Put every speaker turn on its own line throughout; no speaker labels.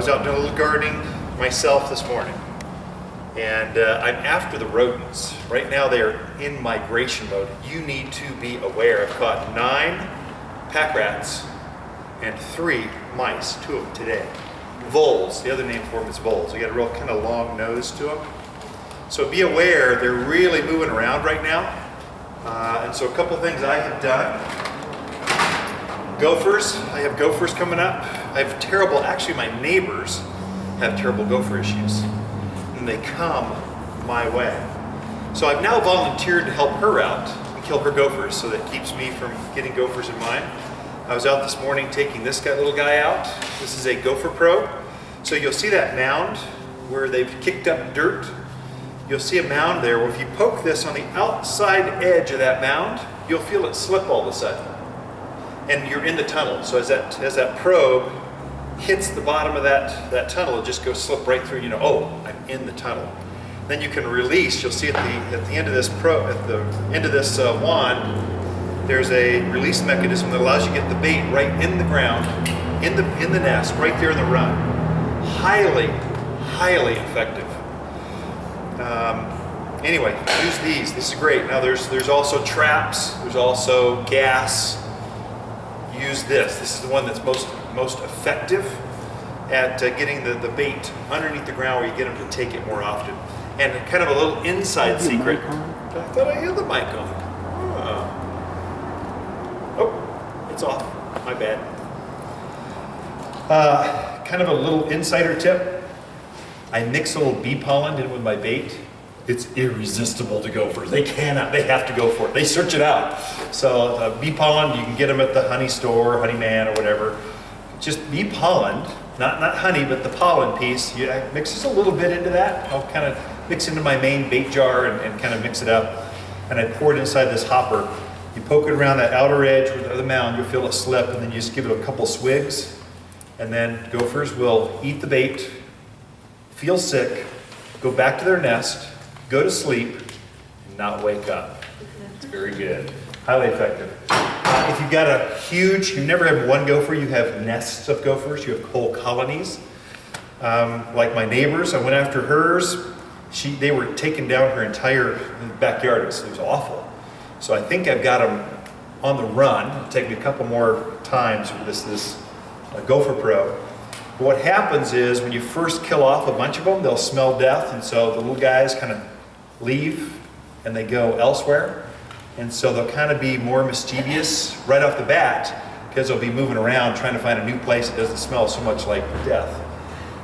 was out doing a little gardening myself this morning, and I'm after the rodents. Right now they're in migration mode. You need to be aware. I've caught 9 pack rats and 3 mice, 2 of them today. Voles, the other name for them is voles. They got a real kind of long nose to them. So be aware, they're really moving around right now. And so a couple things I have done. Gophers, I have gophers coming up. I have terrible, actually my neighbors have terrible gopher issues. And they come my way. So I've now volunteered to help her out and kill her gophers, so that keeps me from getting gophers in mine. I was out this morning taking this little guy out. This is a gopher probe. So you'll see that mound where they've kicked up dirt. You'll see a mound there where if you poke this on the outside edge of that mound, you'll feel it slip all of a sudden. And you're in the tunnel. So as that probe hits the bottom of that tunnel, it just goes slip right through. You know, oh, I'm in the tunnel. Then you can release. You'll see at the end of this wand, there's a release mechanism that allows you to get the bait right in the ground, in the nest, right there in the run. Highly, highly effective. Anyway, use these. This is great. Now there's also traps. There's also gas. Use this. This is the one that's most effective at getting the bait underneath the ground where you get them to take it more often. And kind of a little inside secret. I thought I had the mic on. Oh, it's off. My bad. Kind of a little insider tip. I mix a little bee pollen in with my bait. It's irresistible to gophers. They have to go for it. They search it out. So bee pollen, you can get them at the honey store, Honey Man or whatever. Just bee pollen, not honey, but the pollen piece. I mix just a little bit into that. I'll kind of mix into my main bait jar and kind of mix it up. And I pour it inside this hopper. You poke it around that outer edge of the mound, you'll feel it slip, and then you just give it a couple swigs. And then gophers will eat the bait, feel sick, go back to their nest, go to sleep, and not wake up. It's very good. Highly effective. If you've never had one gopher, you have nests of gophers, you have whole colonies. Like my neighbors, I went after hers. They were taking down her entire backyard. It was awful. So I think I've got them on the run. It'll take me a couple more times with this gopher probe. But what happens is when you first kill off a bunch of them, they'll smell death, and so the little guys kind of leave and they go elsewhere. And so they'll kind of be more mischievous right off the bat because they'll be moving around trying to find a new place that doesn't smell so much like death.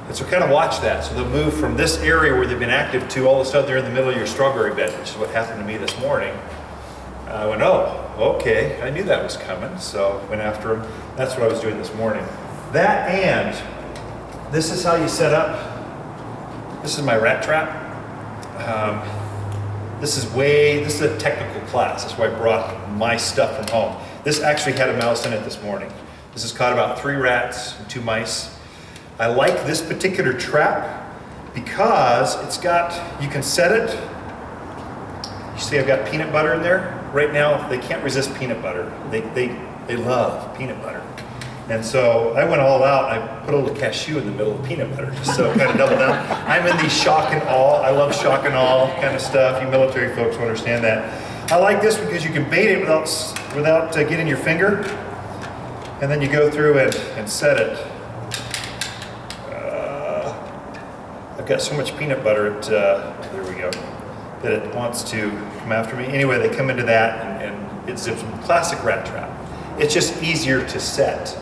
And so kind of watch that. So they'll move from this area where they've been active to all of a sudden they're in the middle of your strawberry bed, which is what happened to me this morning. I went, oh, okay, I knew that was coming, so went after them. That's what I was doing this morning. That, and this is how you set up. This is my rat trap. This is a technical class. That's why I brought my stuff from home. This actually had a mouse in it this morning. This has caught about 3 rats and 2 mice. I like this particular trap because you can set it. You see I've got peanut butter in there. Right now, they can't resist peanut butter. They love peanut butter. And so I went all out and I put a little cashew in the middle of peanut butter, just so kind of double down. I'm in the shock and awe. I love shock and awe kind of stuff. You military folks will understand that. I like this because you can bait it without getting your finger. And then you go through and set it. I've got so much peanut butter, there we go, that it wants to come after me. Anyway, they come into that and it zips them. Classic rat trap. It's just easier to set.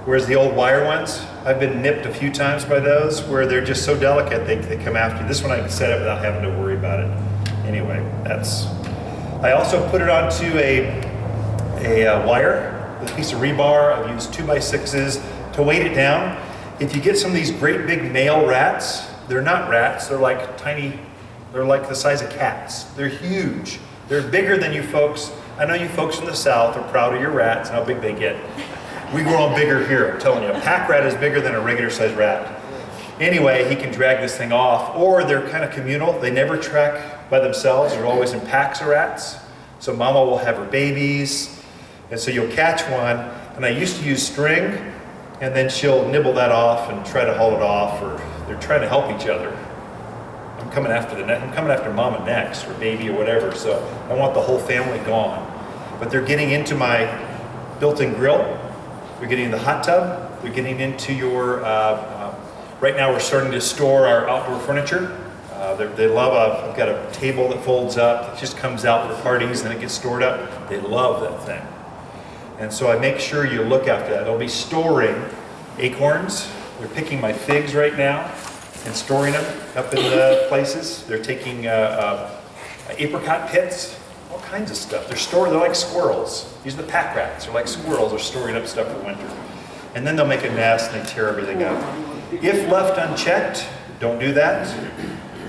Whereas the old wire ones, I've been nipped a few times by those where they're just so delicate they come after you. This one I can set it without having to worry about it. Anyway, I also put it onto a wire with a piece of rebar. I've used 2x6s to weight it down. If you get some of these great big male rats, they're not rats, they're like the size of cats. They're huge. They're bigger than you folks. I know you folks from the South are proud of your rats and how big they get. We grow them bigger here, I'm telling you. A pack rat is bigger than a regular sized rat. Anyway, he can drag this thing off, or they're kind of communal. They never track by themselves. They're always in packs of rats. So mama will have her babies, and so you'll catch one. And I used to use string and then she'll nibble that off and try to haul it off, or they're trying to help each other. I'm coming after mama next, or baby, or whatever, so I want the whole family gone. But they're getting into my built-in grill, they're getting in the hot tub, they're getting into your, right now we're starting to store our outdoor furniture. They love, I've got a table that folds up, it just comes out for parties and it gets stored up. They love that thing. And so I make sure you look after that. They'll be storing acorns. They're picking my figs right now and storing them up in the places. They're taking apricot pits, all kinds of stuff. They're like squirrels. These are the pack rats. They're like squirrels. They're storing up stuff for winter. And then they'll make a nest and they tear everything up. If left unchecked, don't do that.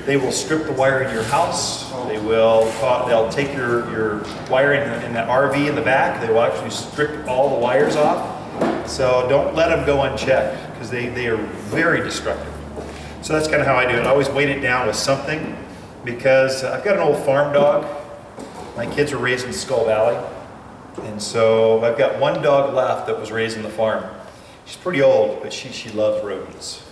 They will strip the wire in your house. They'll take your wiring in the RV in the back. They will actually strip all the wires off. So don't let them go unchecked, because they are very destructive. So that's kind of how I do it. I always weight it down with something, because I've got an old farm dog. My kids were raised in Skull Valley. And so I've got one dog left that was raised in the farm. She's pretty old, but she loves rodents.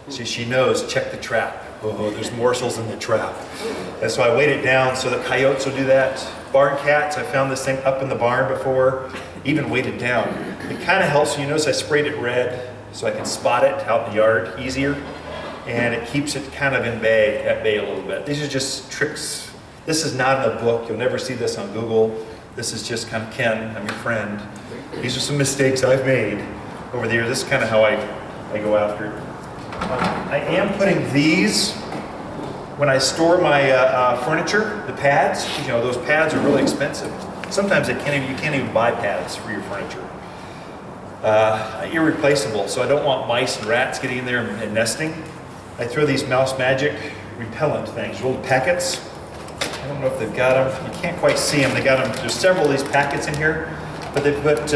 So she knows, check the trap. Oh, there's morsels in the trap. And so I weight it down so that coyotes will do that. Barn cats, I found this thing up in the barn before, even weighted down. It kind of helps. You notice I sprayed it red so I can spot it out in the yard easier. And it keeps it kind of at bay a little bit. These are just tricks. This is not in the book. You'll never see this on Google. This is just kind of Ken, I'm your friend. These are some mistakes I've made over the years. This is kind of how I go after it. I am putting these, when I store my furniture, the pads, those pads are really expensive. Sometimes you can't even buy pads for your furniture. Irreplaceable, so I don't want mice and rats getting in there and nesting. I throw these Mouse Magic repellent things, little packets. I don't know if they've got them. You can't quite see them. They got them. There's several of these packets in here, but they put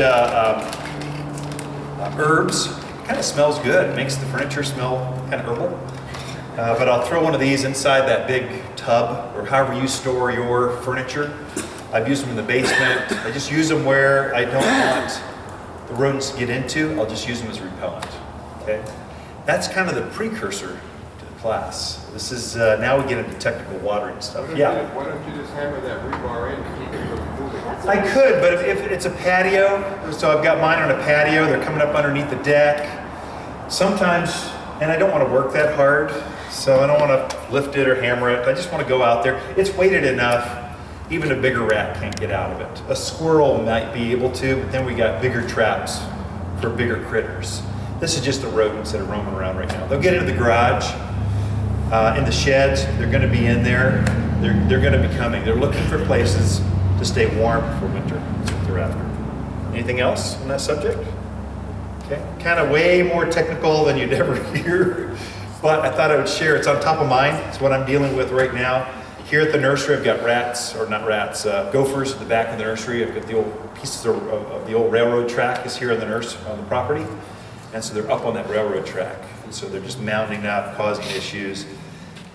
herbs. Kind of smells good. It makes the furniture smell kind of herbal. But I'll throw one of these inside that big tub, or however you store your furniture. I've used them in the basement. I just use them where I don't want the rodents to get into. I'll just use them as repellent. Okay, that's kind of the precursor to the class. This is now we get into technical watering stuff. Why
don't you just hammer that rebar in to keep it from moving?
I could, but if it's a patio, so I've got mine on a patio. They're coming up underneath the deck. Sometimes, and I don't want to work that hard, so I don't want to lift it or hammer it. I just want to go out there. It's weighted enough, even a bigger rat can't get out of it. A squirrel might be able to, but then we got bigger traps for bigger critters. This is just the rodents that are roaming around right now. They'll get into the garage, in the sheds. They're going to be in there. They're going to be coming. They're looking for places to stay warm for winter. That's what they're after. Anything else on that subject? Okay, kind of way more technical than you'd ever hear, but I thought I would share. It's on top of mind. It's what I'm dealing with right now. Here at the nursery, I've got gophers at the back of the nursery. I've got the old pieces of the old railroad track is here on the property, and so they're up on that railroad track, and so they're just mounting up, causing issues.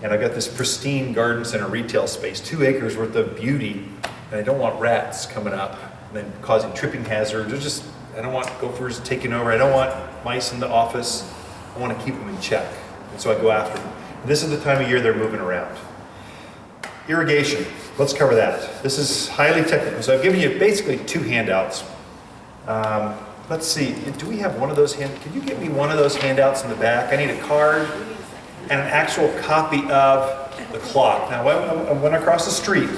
And I've got this pristine garden center retail space, 2 acres worth of beauty, and I don't want rats coming up and then causing tripping hazards. I don't want gophers taking over. I don't want mice in the office. I want to keep them in check. And so I go after them. And this is the time of year they're moving around. Irrigation. Let's cover that. This is highly technical. So I've given you basically 2 handouts. Let's see. Do we have one of those Can you get me one of those handouts in the back? I need a card and an actual copy of the clock. Now, I went across the street.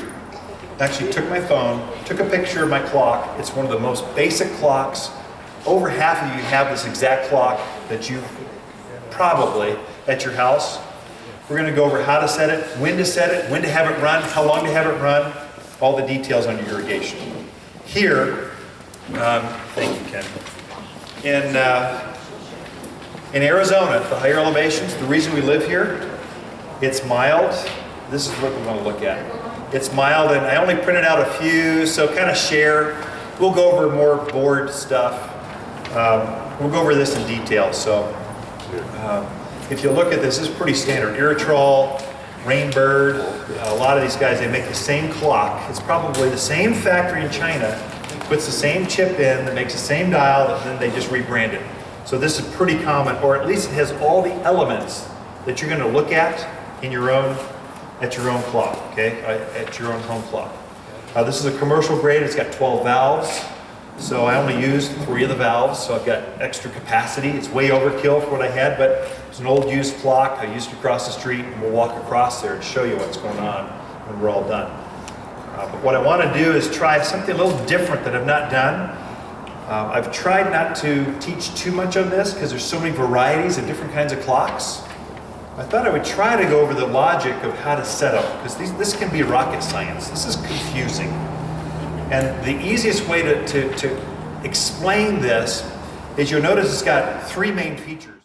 Actually took my phone, took a picture of my clock. It's one of the most basic clocks. Over half of you have this exact clock that you probably at your house. We're going to go over how to set it, when to have it run, how long to have it run, all the details on your irrigation. Here, thank you, Ken. In Arizona, the higher elevations, the reason we live here, it's mild. This is what we want to look at. It's mild, and I only printed out a few, so kind of share. We'll go over more board stuff. We'll go over this in detail. So if you look at this, this is pretty standard. Irritrol, Rainbird, a lot of these guys, they make the same clock. It's probably the same factory in China, puts the same chip in, that makes the same dial, and then they just rebrand it. So this is pretty common, or at least it has all the elements that you're going to look at in your own, at your own clock, okay? At your own home clock. This is a commercial grade. It's got 12 valves. So I only used 3 of the valves, so I've got extra capacity. It's way overkill for what I had, but it's an old used clock. I used it across the street, and we'll walk across there and show you what's going on when we're all done. But what I want to do is try something a little different that I've not done. I've tried not to teach too much on this because there's so many varieties of different kinds of clocks. I thought I would try to go over the logic of how to set up, because this can be rocket science. This is confusing. And the easiest way to explain this is you'll notice it's got 3 main features.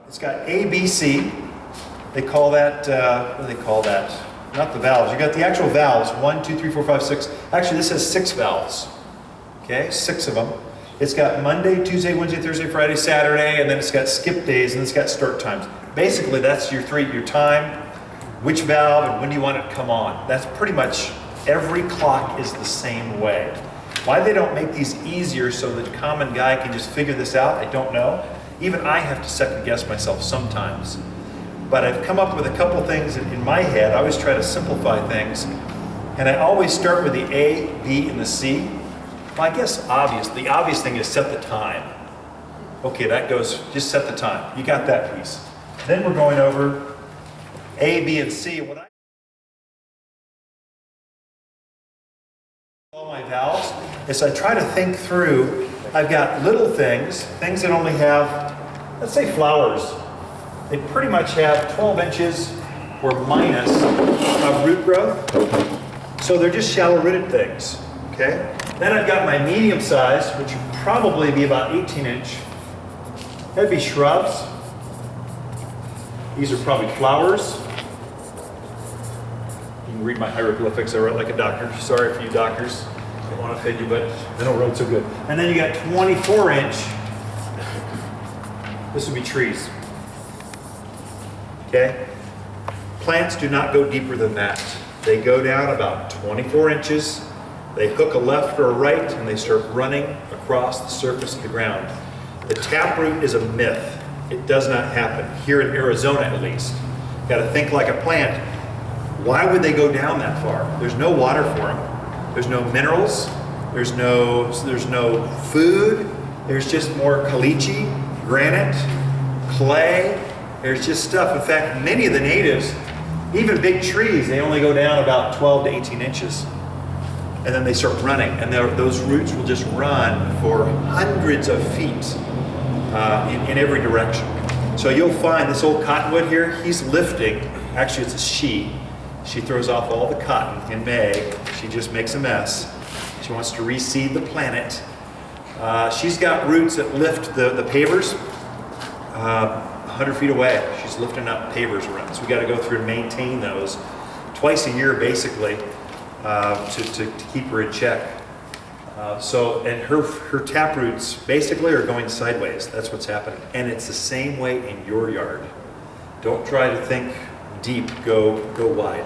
It's got A, B, C. They call that, what do they call that? Not the valves. You got the actual valves, 1, 2, 3, 4, 5, 6. Actually, this has 6 valves. Okay, 6 of them. It's got Monday, Tuesday, Wednesday, Thursday, Friday, Saturday, and then it's got skip days, and it's got start times. Basically, that's your time, which valve, and when do you want it to come on. That's pretty much, every clock is the same way. Why they don't make these easier so the common guy can just figure this out, I don't know. Even I have to second guess myself sometimes. But I've come up with a couple things in my head. I always try to simplify things. And I always start with the A, B, and the C. Well, I guess the obvious thing is set the time. Okay, that goes, just set the time. You got that piece. Then we're going over A, B, and C. What I all my valves is I try to think through. I've got little things that only have, let's say flowers. They pretty much have 12 inches or minus of root growth. So they're just shallow rooted things, okay? Then I've got my medium size, which would probably be about 18 inch. That'd be shrubs. These are probably flowers. You can read my hieroglyphics. I wrote like a doctor. Sorry for you doctors. I don't want to offend you, but I don't write so good. And then you got 24 inch. This would be trees. Okay? Plants do not go deeper than that. They go down about 24 inches. They hook a left or a right, and they start running across the surface of the ground. The taproot is a myth. It does not happen, here in Arizona at least. You got to think like a plant. Why would they go down that far? There's no water for them. There's no minerals. There's no food. There's just more caliche, granite, clay. There's just stuff. In fact, many of the natives, even big trees, they only go down about 12 to 18 inches. And then they start running, and those roots will just run for hundreds of feet in every direction. So you'll find this old cottonwood here, he's lifting. Actually, it's a she. She throws off all the cotton in May. She just makes a mess. She wants to reseed the planet. She's got roots that lift the pavers 100 feet away. She's lifting up pavers around. So we got to go through and maintain those twice a year, basically, to keep her in check. And her tap roots basically are going sideways. That's what's happening. And it's the same way in your yard. Don't try to think deep, go wide.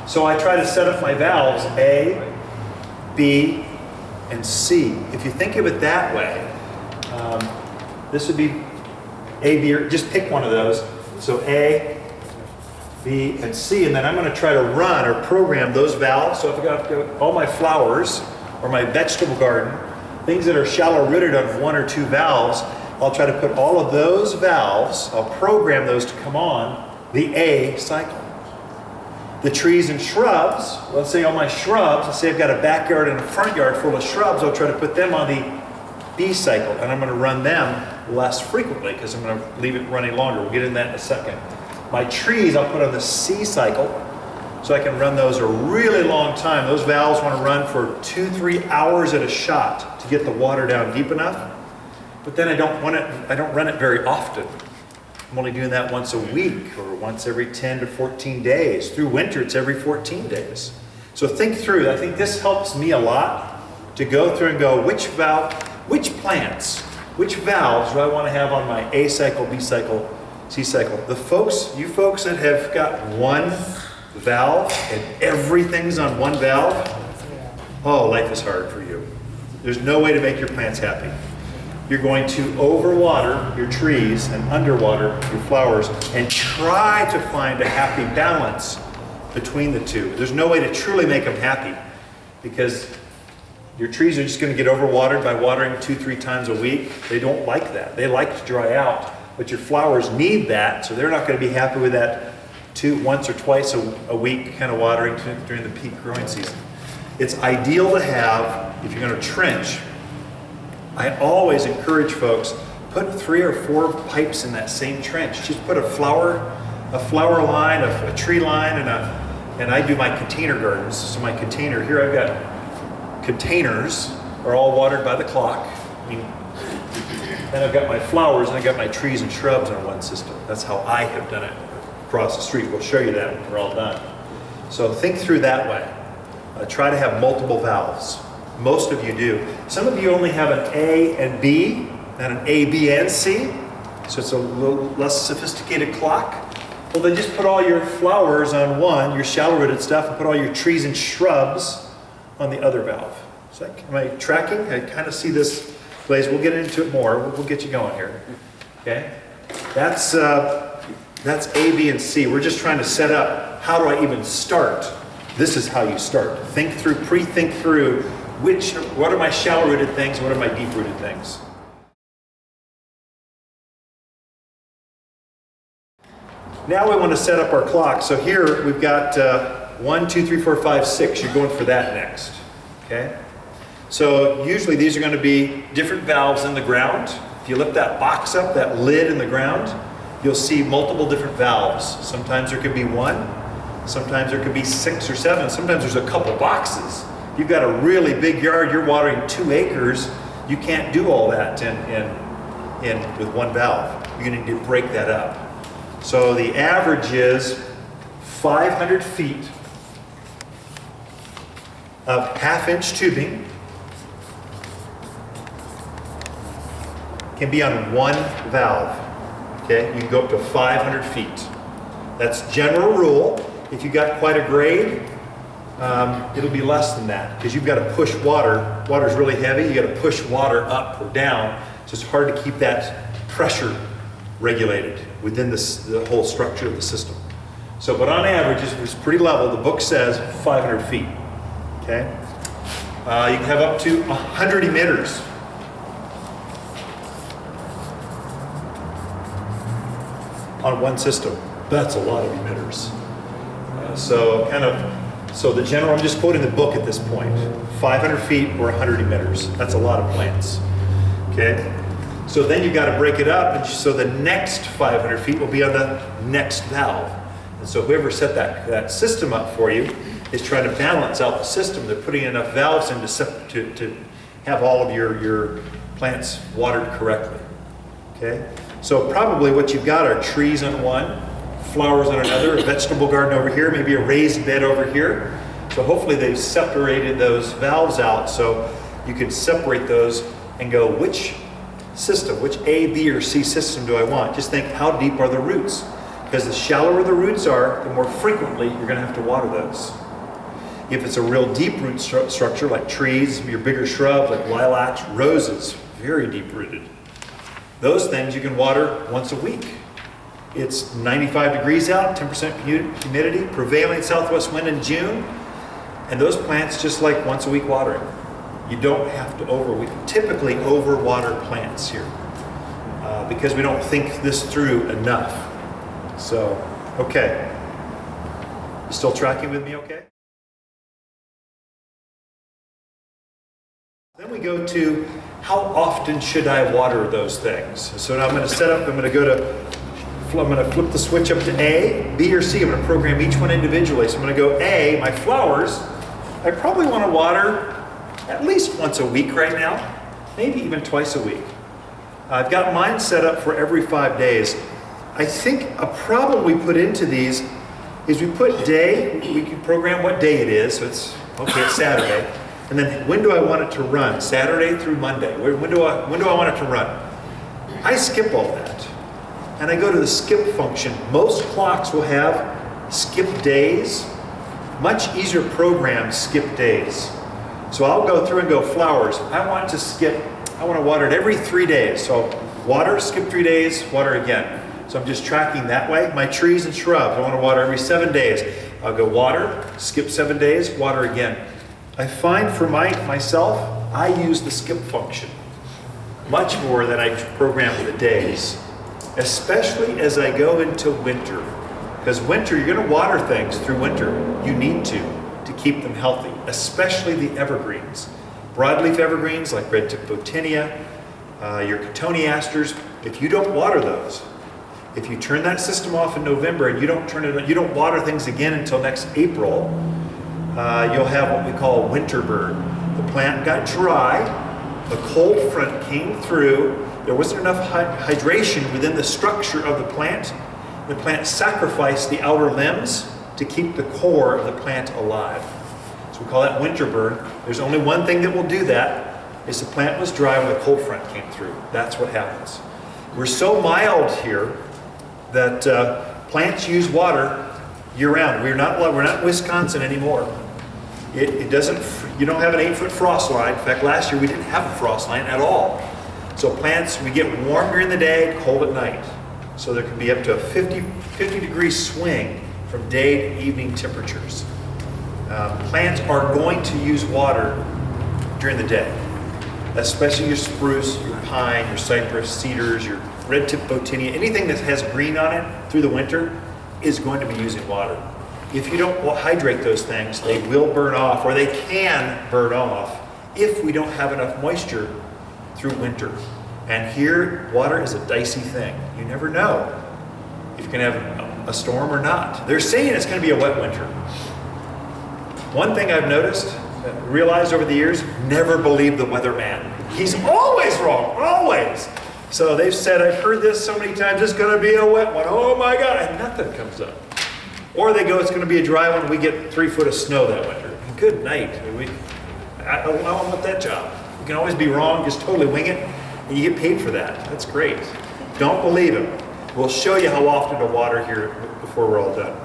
So I try to set up my valves A, B, and C. If you think of it that way, this would be A, B, or just pick one of those. So A, B, and C, and then I'm going to try to run or program those valves. So if I've got all my flowers or my vegetable garden, things that are shallow rooted on 1 or 2 valves, I'll try to put all of those valves, I'll program those to come on the A cycle. The trees and shrubs, let's say all my shrubs, let's say I've got a backyard and a front yard full of shrubs, I'll try to put them on the B cycle, and I'm going to run them less frequently because I'm going to leave it running longer. We'll get into that in a second. My trees I'll put on the C cycle, so I can run those a really long time. Those valves want to run for 2-3 hours at a shot to get the water down deep enough. But then I don't run it very often. I'm only doing that once a week or once every 10 to 14 days. Through winter, it's every 14 days. So think through. I think this helps me a lot to go through and go, which plants, which valves do I want to have on my A cycle, B cycle, C cycle? You folks that have got 1 valve and everything's on one valve, oh, life is hard for you. There's no way to make your plants happy. You're going to overwater your trees and underwater your flowers and try to find a happy balance between the two. There's no way to truly make them happy because your trees are just going to get overwatered by watering 2-3 times a week. They don't like that. They like to dry out, but your flowers need that, so they're not going to be happy with that once or twice a week kind of watering during the peak growing season. It's ideal to have, if you're going to trench, I always encourage folks, put 3 or 4 pipes in that same trench. Just put a flower line, a tree line, and I do my container gardens. So my container, here I've got containers are all watered by the clock. Then I've got my flowers and I've got my trees and shrubs on one system. That's how I have done it across the street. We'll show you that when we're all done. So think through that way. Try to have multiple valves. Most of you do. Some of you only have an A and B, and an A, B, and C. So it's a little less sophisticated clock. Well, then just put all your flowers on one, your shallow-rooted stuff, and put all your trees and shrubs on the other valve. So am I tracking? I kind of see this, Blaze. We'll get into it more. We'll get you going here. Okay? That's A, B, and C. We're just trying to set up, how do I even start? This is how you start. Think through, pre-think through, what are my shallow-rooted things, what are my deep-rooted things? Now we want to set up our clock. So here we've got 1, 2, 3, 4, 5, 6. You're going for that next. Okay? So usually these are going to be different valves in the ground. If you lift that box up, that lid in the ground, you'll see multiple different valves. Sometimes there could be 1, sometimes there could be 6 or 7, sometimes there's a couple boxes. You've got a really big yard, you're watering 2 acres, you can't do all that with one valve. You're going to need to break that up. So the average is 500 feet of 1/2-inch tubing can be on one valve. Okay, you can go up to 500 feet. That's general rule. If you got quite a grade, it'll be less than that because you've got to push water. Water's really heavy. You got to push water up or down. So it's hard to keep that pressure regulated within the whole structure of the system. So, but on average, it's pretty level. The book says 500 feet. Okay, you can have up to 100 emitters. On one system. That's a lot of emitters. So the general, I'm just quoting the book at this point, 500 feet or 100 emitters. That's a lot of plants. Okay? So then you've got to break it up, and so the next 500 feet will be on the next valve. And so whoever set that system up for you is trying to balance out the system. They're putting enough valves in to have all of your plants watered correctly. Okay? So probably what you've got are trees on one, flowers on another, a vegetable garden over here, maybe a raised bed over here. So hopefully they've separated those valves out so you can separate those and go, which system, which A, B, or C system do I want? Just think, how deep are the roots? Because the shallower the roots are, the more frequently you're going to have to water those. If it's a real deep root structure like trees, your bigger shrubs like lilacs, roses, very deep rooted. Those things you can water once a week. It's 95 degrees out, 10% humidity, prevailing southwest wind in June, and those plants just like once a week watering. You don't have to we typically overwater plants here because we don't think this through enough. So, okay. You still tracking with me okay? Then we go to how often should I water those things? So now I'm going to set up, I'm going to flip the switch up to A, B, or C. I'm going to program each one individually. So I'm going to go A, my flowers, I probably want to water at least once a week right now, maybe even twice a week. I've got mine set up for every 5 days. I think a problem we put into these is we put day, we can program what day it is, so it's Saturday. And then when do I want it to run? Saturday through Monday. When do I want it to run? I skip all that. And I go to the skip function. Most clocks will have skip days, much easier program skip days. So I'll go through and go flowers. I want to water it every 3 days. So water, skip 3 days, water again. So I'm just tracking that way. My trees and shrubs, I want to water every 7 days. I'll go water, skip 7 days, water again. I find for myself, I use the skip function much more than I program the days, especially as I go into winter. Because winter, you're going to water things through winter. You need to keep them healthy, especially the evergreens. Broadleaf evergreens like red tip botania, your cotoneasters, if you don't water those, if you turn that system off in November and you don't water things again until next April, you'll have what we call winter burn. The plant got dry, the cold front came through, there wasn't enough hydration within the structure of the plant. The plant sacrificed the outer limbs to keep the core of the plant alive. So we call that winter burn. There's only one thing that will do that, is the plant was dry when the cold front came through. That's what happens. We're so mild here that plants use water year-round. We're not in Wisconsin anymore. It doesn't. You don't have an 8-foot frost line. In fact, last year we didn't have a frost line at all. So plants, we get warm during the day, cold at night. So there can be up to a 50 degree swing from day to evening temperatures. Plants are going to use water during the day, especially your spruce, your pine, your cypress, cedars, your red tip botania, anything that has green on it through the winter is going to be using water. If you don't hydrate those things, they will burn off, or they can burn off if we don't have enough moisture through winter. And here, water is a dicey thing. You never know if you can have a storm or not. They're saying it's going to be a wet winter. One thing I've noticed, realized over the years, never believe the weatherman. He's always wrong, always. So they've said, I've heard this so many times, it's going to be a wet one. Oh my God, and nothing comes up. Or they go, it's going to be a dry one, we get 3 foot of snow that winter. Good night. I don't want that job. You can always be wrong, just totally wing it, and you get paid for that. That's great. Don't believe him. We'll show you how often to water here before we're all done.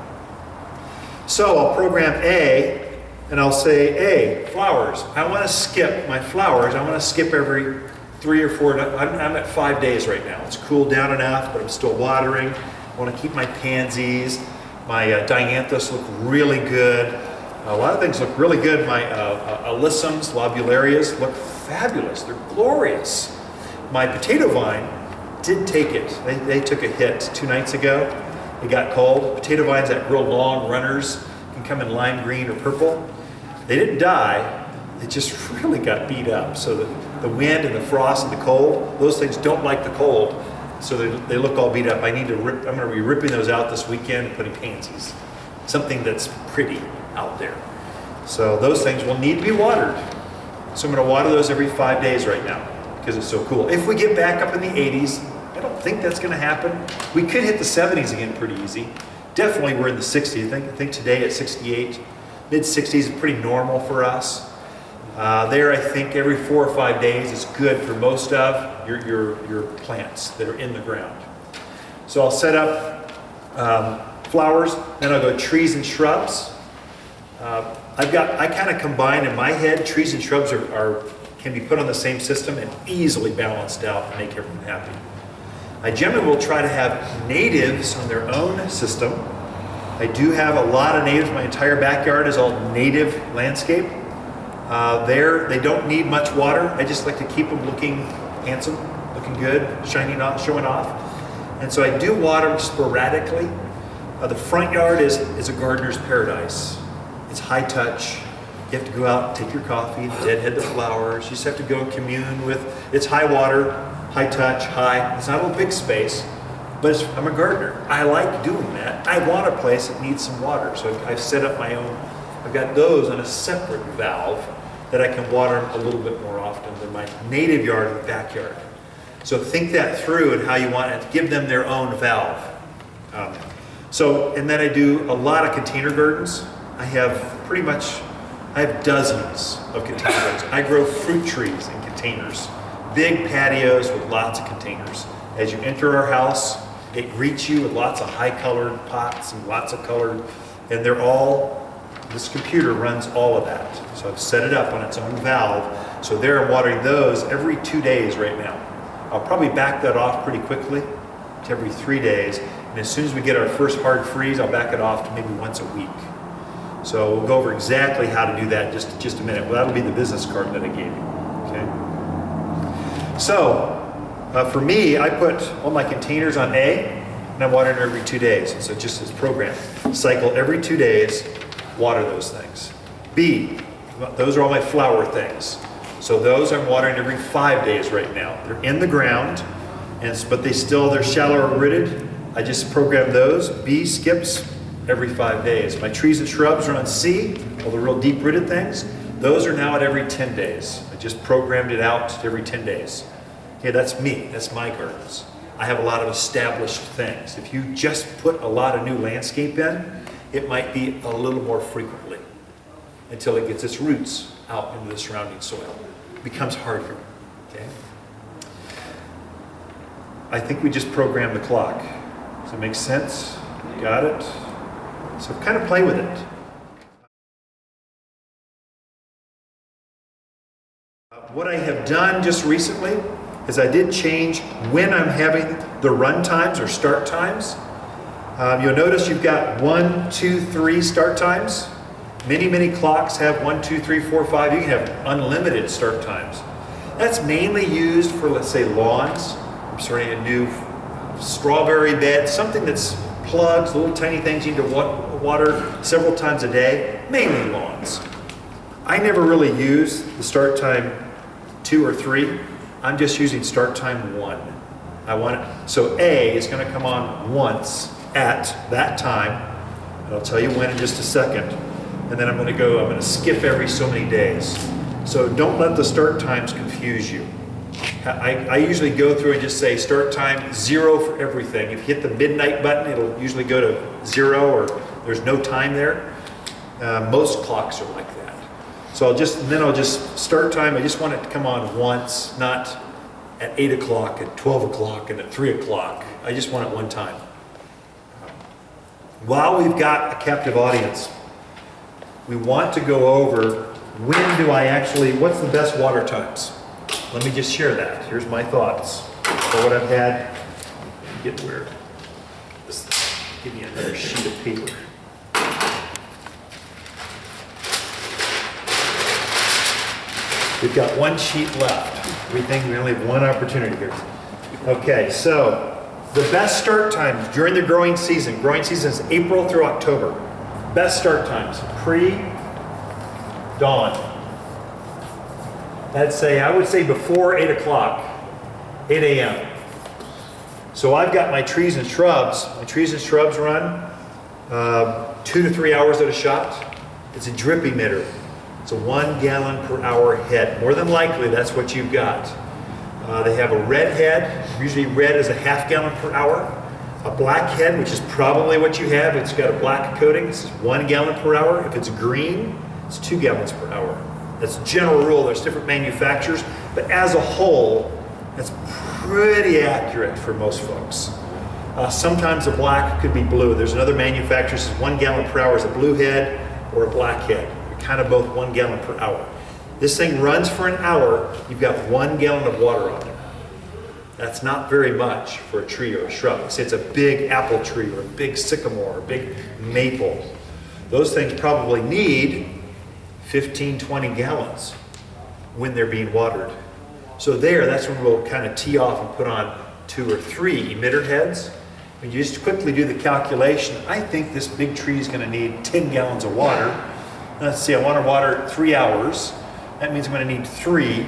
So I'll program A, and I'll say, A, flowers. I want to skip my flowers. I want to skip every 3 or 4, I'm at 5 days right now. It's cooled down enough, but I'm still watering. I want to keep my pansies. My dianthus look really good. A lot of things look really good. My alyssums, lobularias look fabulous. They're glorious. My potato vine did take it. They took a hit 2 nights ago. It got cold. Potato vines, that real long runners, can come in lime green or purple. They didn't die. They just really got beat up. So the wind and the frost and the cold, those things don't like the cold. So they look all beat up. I'm going to be ripping those out this weekend and putting pansies. Something that's pretty out there. So those things will need to be watered. So I'm going to water those every 5 days right now because it's so cool. If we get back up in the 80s, I don't think that's going to happen. We could hit the 70s again pretty easy. Definitely we're in the 60s. I think today at 68, mid 60s is pretty normal for us. There, I think every 4 or 5 days is good for most of your plants that are in the ground. So I'll set up flowers, then I'll go trees and shrubs. I kind of combine in my head, trees and shrubs can be put on the same system and easily balanced out and make everyone happy. I generally will try to have natives on their own system. I do have a lot of natives. My entire backyard is all native landscape. They don't need much water. I just like to keep them looking handsome, looking good, shining off, showing off. And so I do water them sporadically. The front yard is a gardener's paradise. It's high touch. You have to go out and take your coffee, deadhead the flowers. You just have to go and commune with, it's high water, high touch, high. It's not a big space, but I'm a gardener. I like doing that. I want a place that needs some water. So I've set up my own, I've got those on a separate valve that I can water them a little bit more often than my native yard or backyard. So think that through and how you want it. Give them their own valve. And then I do a lot of container gardens. I have dozens of container gardens. I grow fruit trees in containers. Big patios with lots of containers. As you enter our house, It greets you with lots of high-colored pots and lots of colored, and they're all, this computer runs all of that. So I've set it up on its own valve. So there I'm watering those every 2 days right now. I'll probably back that off pretty quickly to every 3 days. And as soon as we get our first hard freeze, I'll back it off to maybe once a week. So we'll go over exactly how to do that in just a minute. Well, that'll be the business card that I gave you, okay? So, for me, I put all my containers on A, and I water it every 2 days. So just as programmed. Cycle every 2 days, water those things. B, those are all my flower things. So those I'm watering every 5 days right now. They're in the ground, but they're shallower rooted. I just programmed those. B skips every 5 days. My trees and shrubs are on C, all the real deep rooted things. Those are now at every 10 days. I just programmed it out every 10 days. Okay, that's me, that's my gardens. I have a lot of established things. If you just put a lot of new landscape in, it might be a little more frequently until it gets its roots out into the surrounding soil. It becomes harder, okay? I think we just programmed the clock. Does it make sense? Got it? So kind of play with it. What I have done just recently is I did change when I'm having the run times or start times. You'll notice you've got 1, 2, 3 start times. Many clocks have 1, 2, 3, 4, 5. You can have unlimited start times. That's mainly used for, let's say, lawns. I'm starting a new strawberry bed, something that's plugs, little tiny things you need to water several times a day, mainly lawns. I never really use the start time 2 or 3. I'm just using start time 1. So A is going to come on once at that time, and I'll tell you when in just a second. And then I'm going to skip every so many days. So don't let the start times confuse you. I usually go through and just say start time 0 for everything. If you hit the midnight button, it'll usually go to 0 or there's no time there. Most clocks are like that. So I'll just start time. I just want it to come on once, not at 8 o'clock, at 12 o'clock, and at 3 o'clock. I just want it one time. While we've got a captive audience, we want to go over what's the best water times? Let me just share that. Here's my thoughts. For what I've had, give me another sheet of paper. We've got one sheet left. We only have one opportunity here. Okay, so the best start times during the growing season. Growing season is April through October. Best start times, pre-dawn. I would say before 8 o'clock, 8 a.m. So I've got my trees and shrubs. My trees and shrubs run 2 to 3 hours at a shot. It's a drip emitter. It's a 1 gallon per hour head. More than likely, that's what you've got. They have a red head. Usually red is a ½ gallon per hour. A black head, which is probably what you have. It's got a black coating. This is 1 gallon per hour. If it's green, it's 2 gallons per hour. That's a general rule. There's different manufacturers, but as a whole, that's pretty accurate for most folks. Sometimes a black could be blue. There's another manufacturer that says 1 gallon per hour is a blue head or a black head. They're kind of both 1 gallon per hour. This thing runs for an hour. You've got 1 gallon of water on it. That's not very much for a tree or a shrub. Say it's a big apple tree or a big sycamore or a big maple. Those things probably need 15, 20 gallons when they're being watered. So that's when we'll kind of tee off and put on 2 or 3 emitter heads. When you just quickly do the calculation, I think this big tree is going to need 10 gallons of water. Let's see, I want to water 3 hours. That means I'm going to need 3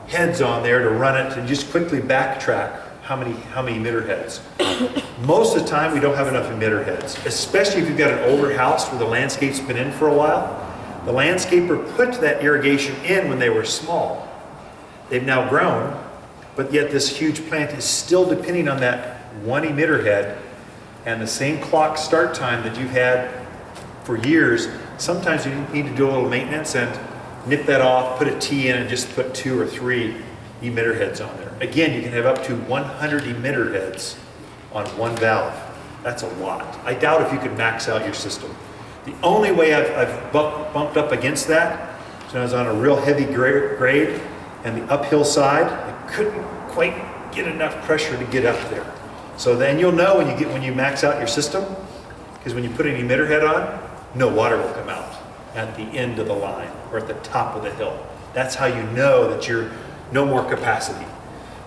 heads on there to run it, and just quickly backtrack how many emitter heads. Most of the time we don't have enough emitter heads, especially if you've got an older house where the landscape's been in for a while. The landscaper put that irrigation in when they were small. They've now grown, but yet this huge plant is still depending on that 1 emitter head and the same clock start time that you've had for years. Sometimes you need to do a little maintenance and nip that off, put a T in, and just put 2 or 3 emitter heads on there. Again, you can have up to 100 emitter heads on one valve. That's a lot. I doubt if you could max out your system. The only way I've bumped up against that is when I was on a real heavy grade and the uphill side, I couldn't quite get enough pressure to get up there. So then you'll know when you max out your system, because when you put an emitter head on, no water will come out at the end of the line or at the top of the hill. That's how you know that you're no more capacity.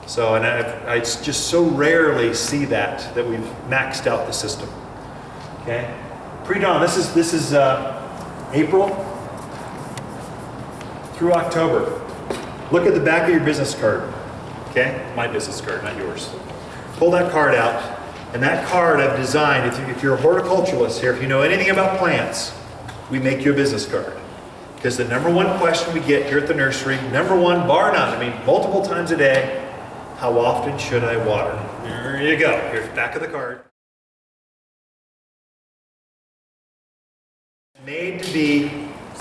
So, and I just so rarely see that we've maxed out the system. Okay, pre-dawn. This is April through October. Look at the back of your business card. Okay, my business card, not yours. Pull that card out, and that card I've designed. If you're a horticulturalist here, if you know anything about plants, we make you a business card. Because the number one question we get here at the nursery, number one, bar none, I mean multiple times a day, how often should I water? There you go. Here's the back of the card. Made to be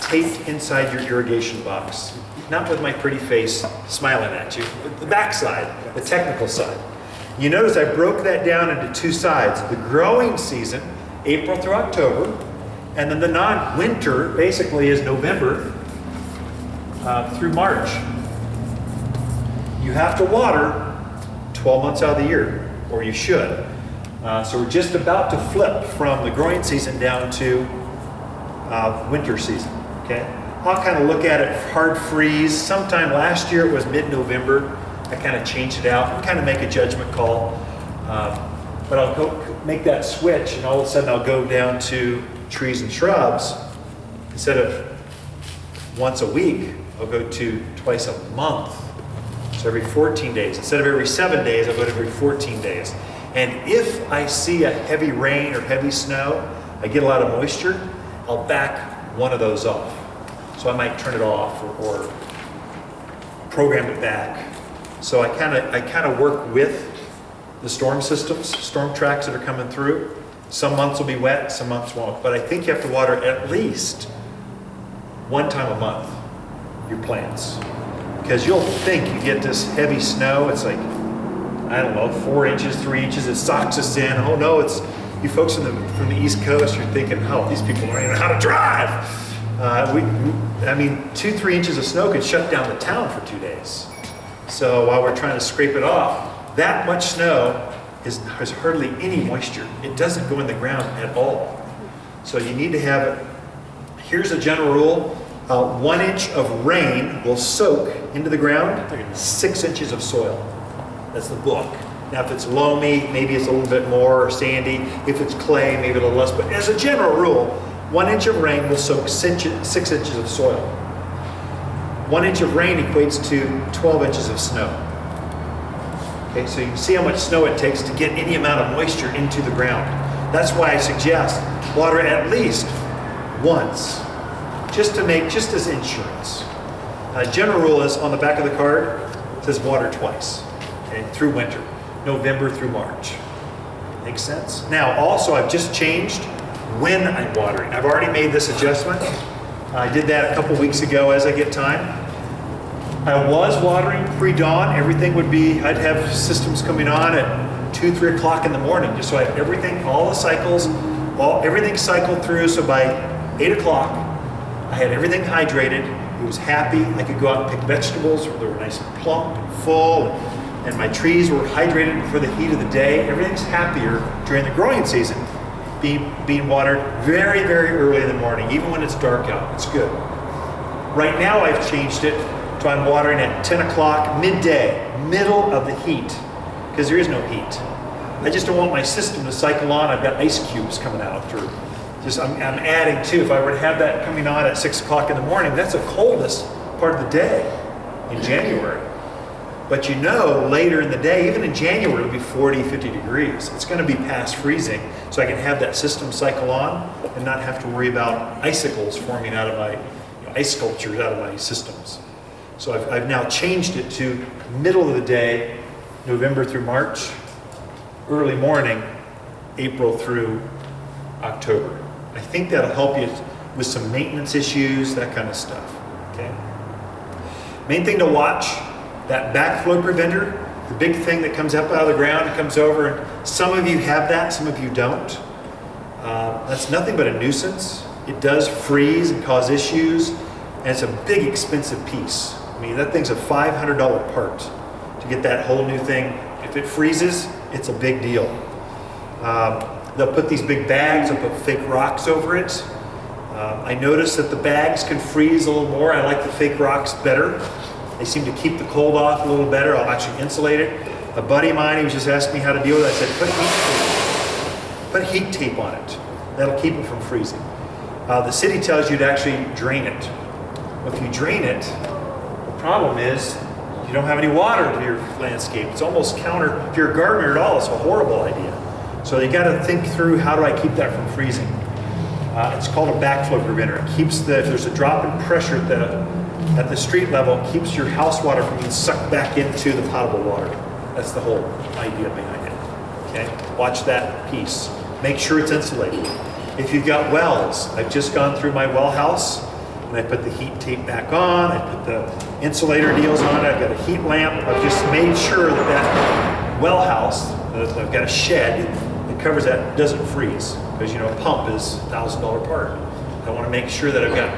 taped inside your irrigation box. Not with my pretty face smiling at you, but the back side, the technical side. You notice I broke that down into two sides. The growing season, April through October, and then the non-winter basically is November through March. You have to water 12 months out of the year, or you should. So we're just about to flip from the growing season down to winter season, okay? I'll kind of look at it hard freeze. Sometime last year it was mid-November. I kind of changed it out and kind of make a judgment call. But I'll go make that switch and all of a sudden I'll go down to trees and shrubs. Instead of once a week, I'll go to twice a month. So every 14 days. Instead of every 7 days, I'll go to every 14 days. And if I see a heavy rain or heavy snow, I get a lot of moisture, I'll back one of those off. So I might turn it off or program it back. So I kind of work with the storm systems, storm tracks that are coming through. Some months will be wet, some months won't. But I think you have to water at least one time a month your plants. Because you'll think you get this heavy snow, it's like, I don't know, 4 inches, 3 inches, it socks us in. Oh no, it's, you folks from the East Coast, you're thinking, oh, these people don't even know how to drive. I mean, 2-3 inches of snow could shut down the town for 2 days. So while we're trying to scrape it off, that much snow has hardly any moisture. It doesn't go in the ground at all. So you need to have it. Here's a general rule. 1 inch of rain will soak into the ground 6 inches of soil. That's the book. Now if it's loamy, maybe it's a little bit more, or sandy. If it's clay, maybe a little less. But as a general rule, 1 inch of rain will soak 6 inches of soil. 1 inch of rain equates to 12 inches of snow. Okay, so you can see how much snow it takes to get any amount of moisture into the ground. That's why I suggest water at least once, just as insurance. General rule is on the back of the card, it says water twice, okay, through winter, November through March. Makes sense? Now, also, I've just changed when I'm watering. I've already made this adjustment. I did that a couple weeks ago as I get time. I was watering pre-dawn. Everything would be, I'd have systems coming on at 2-3 o'clock in the morning, just so I had everything, all the cycles, everything cycled through. So by 8 o'clock, I had everything hydrated. It was happy. I could go out and pick vegetables. They were nice and plump and full. And my trees were hydrated before the heat of the day. Everything's happier during the growing season, being watered very, very early in the morning, even when it's dark out. It's good. Right now I've changed it to I'm watering at 10 o'clock, midday, middle of the heat, because there is no heat. I just don't want my system to cycle on. I've got ice cubes coming out, or just I'm adding too. If I were to have that coming on at 6 o'clock in the morning, that's the coldest part of the day in January. But you know, later in the day, even in January, it'll be 40, 50 degrees. It's going to be past freezing, so I can have that system cycle on and not have to worry about icicles forming out of my, ice sculptures out of my systems. So I've now changed it to middle of the day, November through March, early morning, April through October. I think that'll help you with some maintenance issues, that kind of stuff, okay? Main thing to watch, that backflow preventer, The big thing that comes up out of the ground and comes over, and some of you have that, some of you don't. That's nothing but a nuisance. It does freeze and cause issues, and it's a big expensive piece. I mean, that thing's a $500 part to get that whole new thing. If it freezes, it's a big deal. They'll put these big bags, they'll put fake rocks over it. I noticed that the bags can freeze a little more. I like the fake rocks better. They seem to keep the cold off a little better. I'll actually insulate it. A buddy of mine, he was just asking me how to deal with it. I said, put heat tape on it. That'll keep it from freezing. The city tells you to actually drain it. Well, if you drain it, the problem is you don't have any water to your landscape. It's almost counter, if you're a gardener at all, it's a horrible idea. So you gotta think through, how do I keep that from freezing? It's called a backflow preventer. It keeps if there's a drop in pressure at the street level, it keeps your house water from being sucked back into the potable water. That's the whole idea behind it, okay? Watch that piece. Make sure it's insulated. If you've got wells, I've just gone through my well house, and I put the heat tape back on, I put the insulator deals on it, I've got a heat lamp. I've just made sure that well house, I've got a shed that covers that, doesn't freeze. Because you know, a pump is $1,000 part. I want to make sure that I've got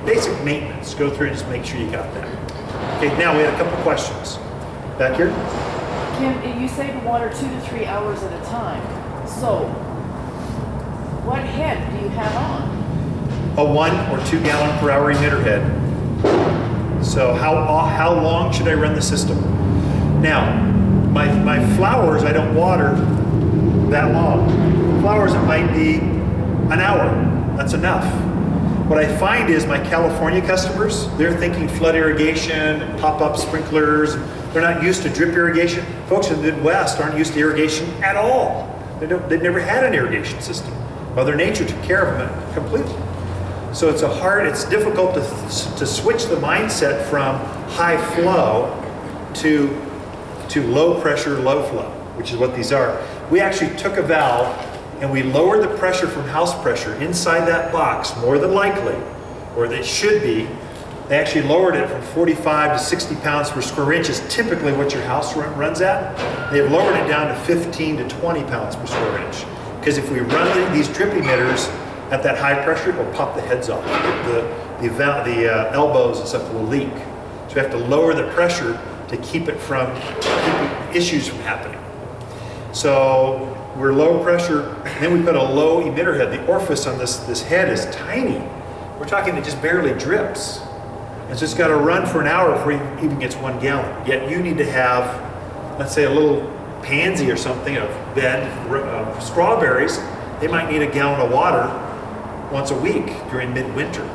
basic maintenance. Go through and just make sure you got that. Okay, now we had a couple questions. Back here?
Kim, you save water 2 to 3 hours at a time. So, what head do you have on?
A 1 or 2 gallon per hour emitter head. So how long should I run the system? Now, my flowers, I don't water that long. Flowers, it might be an hour. That's enough. What I find is my California customers, they're thinking flood irrigation and pop-up sprinklers. They're not used to drip irrigation. Folks in the Midwest aren't used to irrigation at all. They've never had an irrigation system. Mother Nature took care of them completely. So it's difficult to switch the mindset from high flow to low pressure, low flow, which is what these are. We actually took a valve and we lowered the pressure from house pressure inside that box, more than likely, or they should be. They actually lowered it from 45 to 60 pounds per square inch is typically what your house runs at. They've lowered it down to 15 to 20 pounds per square inch. Because if we run these drip emitters at that high pressure, it will pop the heads off. The elbows and stuff will leak. So we have to lower the pressure to keep issues from happening. So we're low pressure, and then we put a low emitter head. The orifice on this head is tiny. We're talking it just barely drips. It's just got to run for an hour before it even gets 1 gallon. Yet you need to have, let's say, a little pansy or something, a bed of strawberries. They might need 1 gallon of water once a week during midwinter.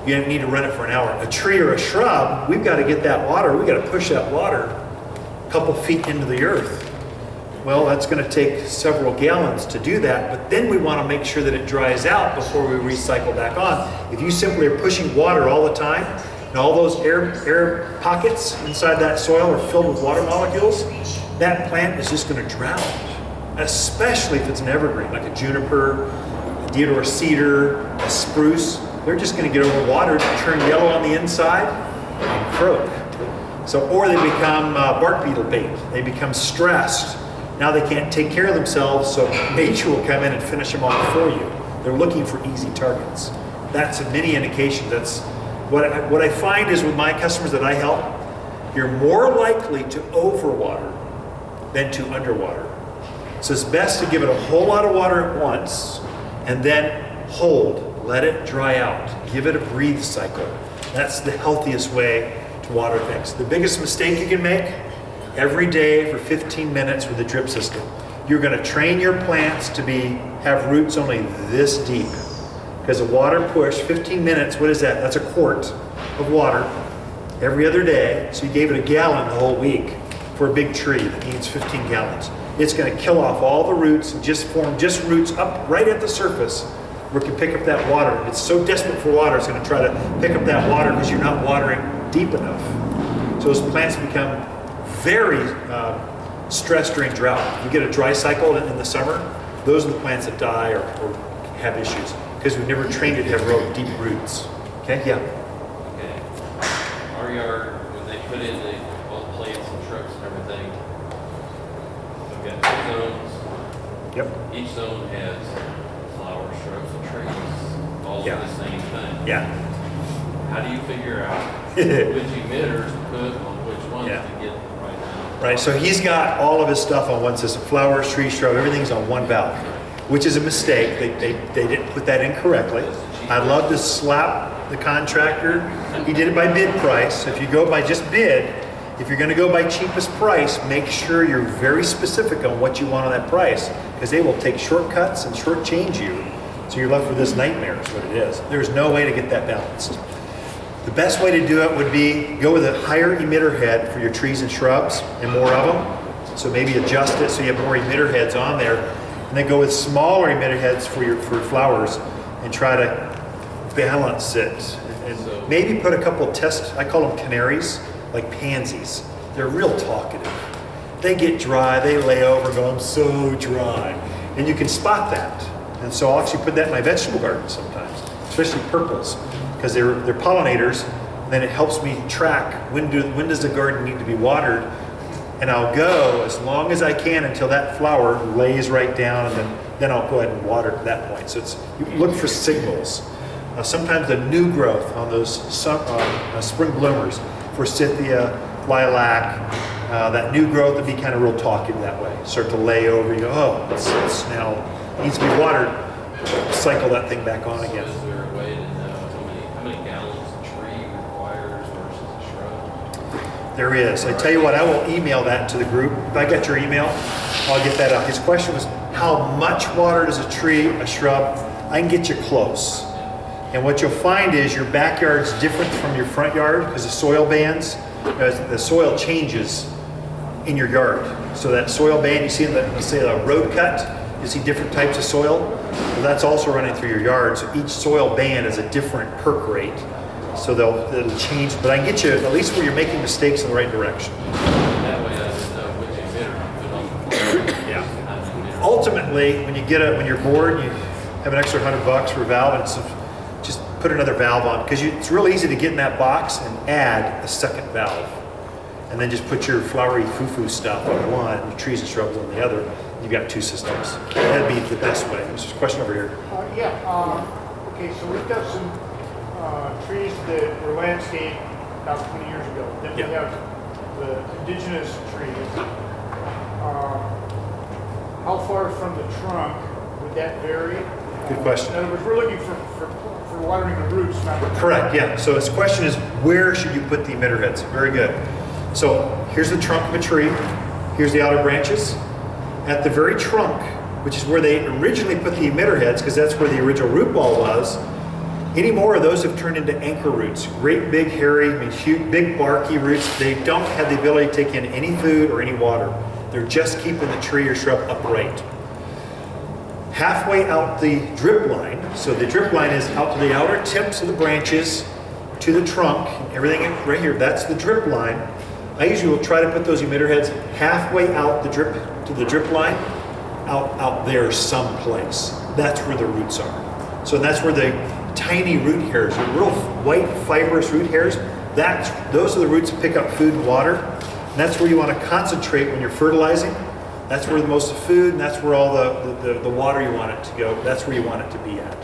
You need to run it for an hour. A tree or a shrub, we've got to get that water. We've got to push that water a couple feet into the earth. Well, that's going to take several gallons to do that, but then we want to make sure that it dries out before we recycle back on. If you simply are pushing water all the time, and all those air pockets inside that soil are filled with water molecules, that plant is just going to drown, especially if it's an evergreen, like a juniper, a deodar cedar, a spruce. They're just going to get overwatered, turn yellow on the inside, and croak. So, or they become bark beetle bait. They become stressed. Now they can't take care of themselves, so nature will come in and finish them off for you. They're looking for easy targets. That's many indications. That's what I find is with my customers that I help, you're more likely to overwater than to underwater. So it's best to give it a whole lot of water at once and then hold, let it dry out, give it a breathe cycle. That's the healthiest way to water things. The biggest mistake you can make, every day for 15 minutes with the drip system. You're going to train your plants to have roots only this deep. Because a water push, 15 minutes, what is that? That's a quart of water every other day. So you gave it 1 gallon the whole week for a big tree that needs 15 gallons. It's going to kill off all the roots and just form roots up right at the surface where it can pick up that water. It's so desperate for water, it's going to try to pick up that water because you're not watering deep enough. So those plants become very stressed during drought. You get a dry cycle in the summer, those are the plants that die or have issues because we've never trained it to have real deep roots. Okay, yeah.
Okay. Our yard, when they put in all the plants and shrubs and say, we've got two zones.
Yep.
Each zone has flowers, shrubs, and trees, all
Yeah.
of the same thing.
Yeah.
How do you figure out which emitters to put on which ones
Yeah.
to get the right amount?
Right, so he's got all of his stuff on one system, flowers, trees, shrub, everything's on one valve, which is a mistake. They didn't put that in correctly. I'd love to slap the contractor. He did it by bid price. If you go by just bid, if you're gonna go by cheapest price, make sure you're very specific on what you want on that price, because they will take shortcuts and shortchange you. So you're left with this nightmare is what it is. There's no way to get that balanced. The best way to do it would be go with a higher emitter head for your trees and shrubs and more of them. So maybe adjust it so you have more emitter heads on there, and then go with smaller emitter heads for flowers and try to balance it. And maybe put a couple test, I call them canaries, like pansies. They're real talkative. They get dry, they lay over, go, I'm so dry. And you can spot that. And so I'll actually put that in my vegetable garden sometimes, especially purples, because they're pollinators. And then it helps me track when does the garden need to be watered. And I'll go as long as I can until that flower lays right down, and then I'll go ahead and water at that point. So you look for signals. Sometimes the new growth on those spring bloomers, forsythia, lilac, that new growth would be kind of real talkative that way. Start to lay over, you go, oh, it's now needs to be watered. Cycle that thing back on again.
So is there a way to know how many gallons a tree requires versus a shrub?
There is. I tell you what, I will email that to the group. If I got your email, I'll get that out. His question was, how much water does a tree, a shrub? I can get you close. And what you'll find is your backyard's different from your front yard because the soil bands, the soil changes in your yard. So that soil band you see in the, let's say a road cut, you see different types of soil. Well, that's also running through your yard. So each soil band is a different perk rate. So it'll change, but I can get you at least where you're making mistakes in the right direction.
That way I just know which emitter to put on.
Yeah. Ultimately, when you're bored, you have an extra $100 for a valve, and it's just put another valve on, because it's real easy to get in that box and add a second valve, and then just put your flowery foo-foo stuff on one, and your trees and shrubs on the other. You've got two systems. That'd be the best way. There's a question over here.
Okay, so we've got some trees that were landscaped about 20 years ago. Then we
Yeah.
have the indigenous trees. How far from the trunk would that vary?
Good question.
In other words, we're looking for watering the roots, not the
Correct, yeah. So his question is, where should you put the emitter heads? Very good. So here's the trunk of a tree. Here's the outer branches. At the very trunk, which is where they originally put the emitter heads, because that's where the original root ball was, any more of those have turned into anchor roots. Great big hairy, huge, big barky roots. They don't have the ability to take in any food or any water. They're just keeping the tree or shrub upright. Halfway out the drip line, so the drip line is out to the outer tips of the branches, to the trunk, everything right here, that's the drip line. I usually will try to put those emitter heads halfway out the drip to the drip line, out there someplace. That's where the roots are. So that's where the tiny root hairs, the real white fibrous root hairs, those are the roots that pick up food and water. And that's where you want to concentrate when you're fertilizing. That's where the most food, and that's where all the water you want it to go. That's where you want it to be at.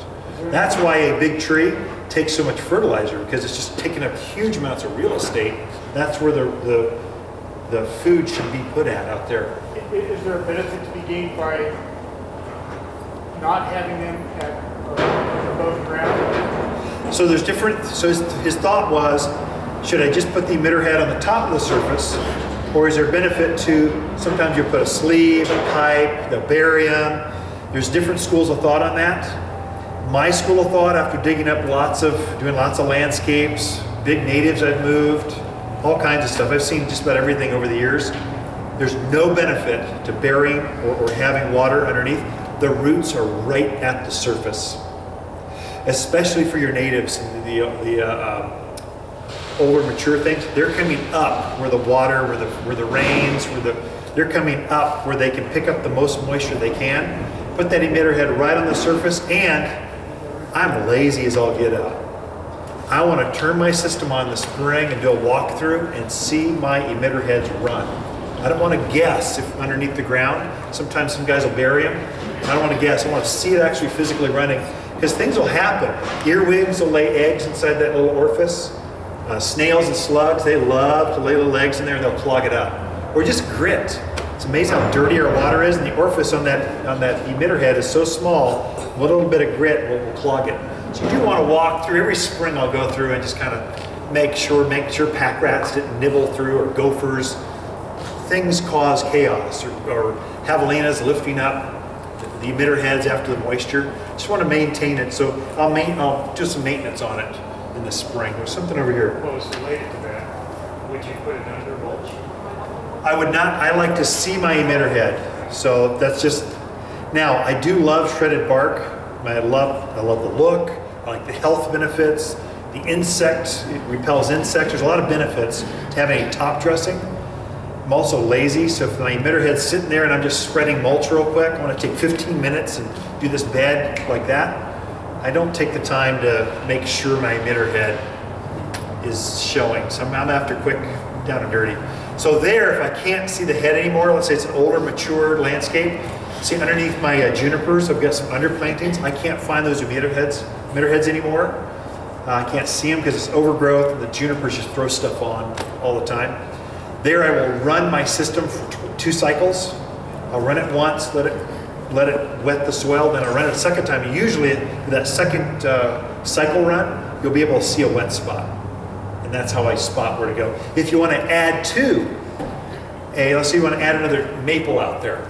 That's why a big tree takes so much fertilizer, because it's just taking up huge amounts of real estate. That's where the food should be put at out there.
Is there a benefit to be gained by not having them above ground?
So there's different, so his thought was, should I just put the emitter head on the top of the surface, or is there benefit to, sometimes you put a sleeve, a pipe, they'll bury them. There's different schools of thought on that. My school of thought, after digging up doing lots of landscapes, big natives I've moved, all kinds of stuff. I've seen just about everything over the years. There's no benefit to burying or having water underneath. The roots are right at the surface, especially for your natives and the older mature things. They're coming up where the water, where the rains, they're coming up where they can pick up the most moisture they can. Put that emitter head right on the surface, and I'm lazy as all get out. I want to turn my system on in the spring and do a walkthrough and see my emitter heads run. I don't want to guess if underneath the ground. Sometimes some guys will bury them. I don't want to guess. I want to see it actually physically running, because things will happen. Earwigs will lay eggs inside that little orifice. Snails and slugs, they love to lay little eggs in there and they'll clog it up. Or just grit. It's amazing how dirty our water is, and the orifice on that emitter head is so small, a little bit of grit will clog it. So you do want to walk through. Every spring I'll go through and just kind of make sure pack rats didn't nibble through, or gophers. Things cause chaos, or javelinas lifting up the emitter heads after the moisture. Just want to maintain it, so I'll do some maintenance on it in the spring. There's something over here.
What was related to that? Would you put it under mulch?
I would not. I like to see my emitter head, so that's just. Now I do love shredded bark. I love the look. I like the health benefits. The insect, it repels insects. There's a lot of benefits to having a top dressing. I'm also lazy, so if my emitter head's sitting there and I'm just spreading mulch real quick, I want to take 15 minutes and do this bed like that. I don't take the time to make sure my emitter head is showing. So I'm after quick, down and dirty. So there, if I can't see the head anymore, let's say it's an older, mature landscape, see underneath my junipers, I've got some underplantings. I can't find those emitter heads anymore. I can't see them because it's overgrowth. The junipers just throw stuff on all the time. There I will run my system for 2 cycles. I'll run it once, let it wet the soil, then I'll run it a second time. And usually that second cycle run, you'll be able to see a wet spot. And that's how I spot where to go. If you want to add to, let's say you want to add another maple out there,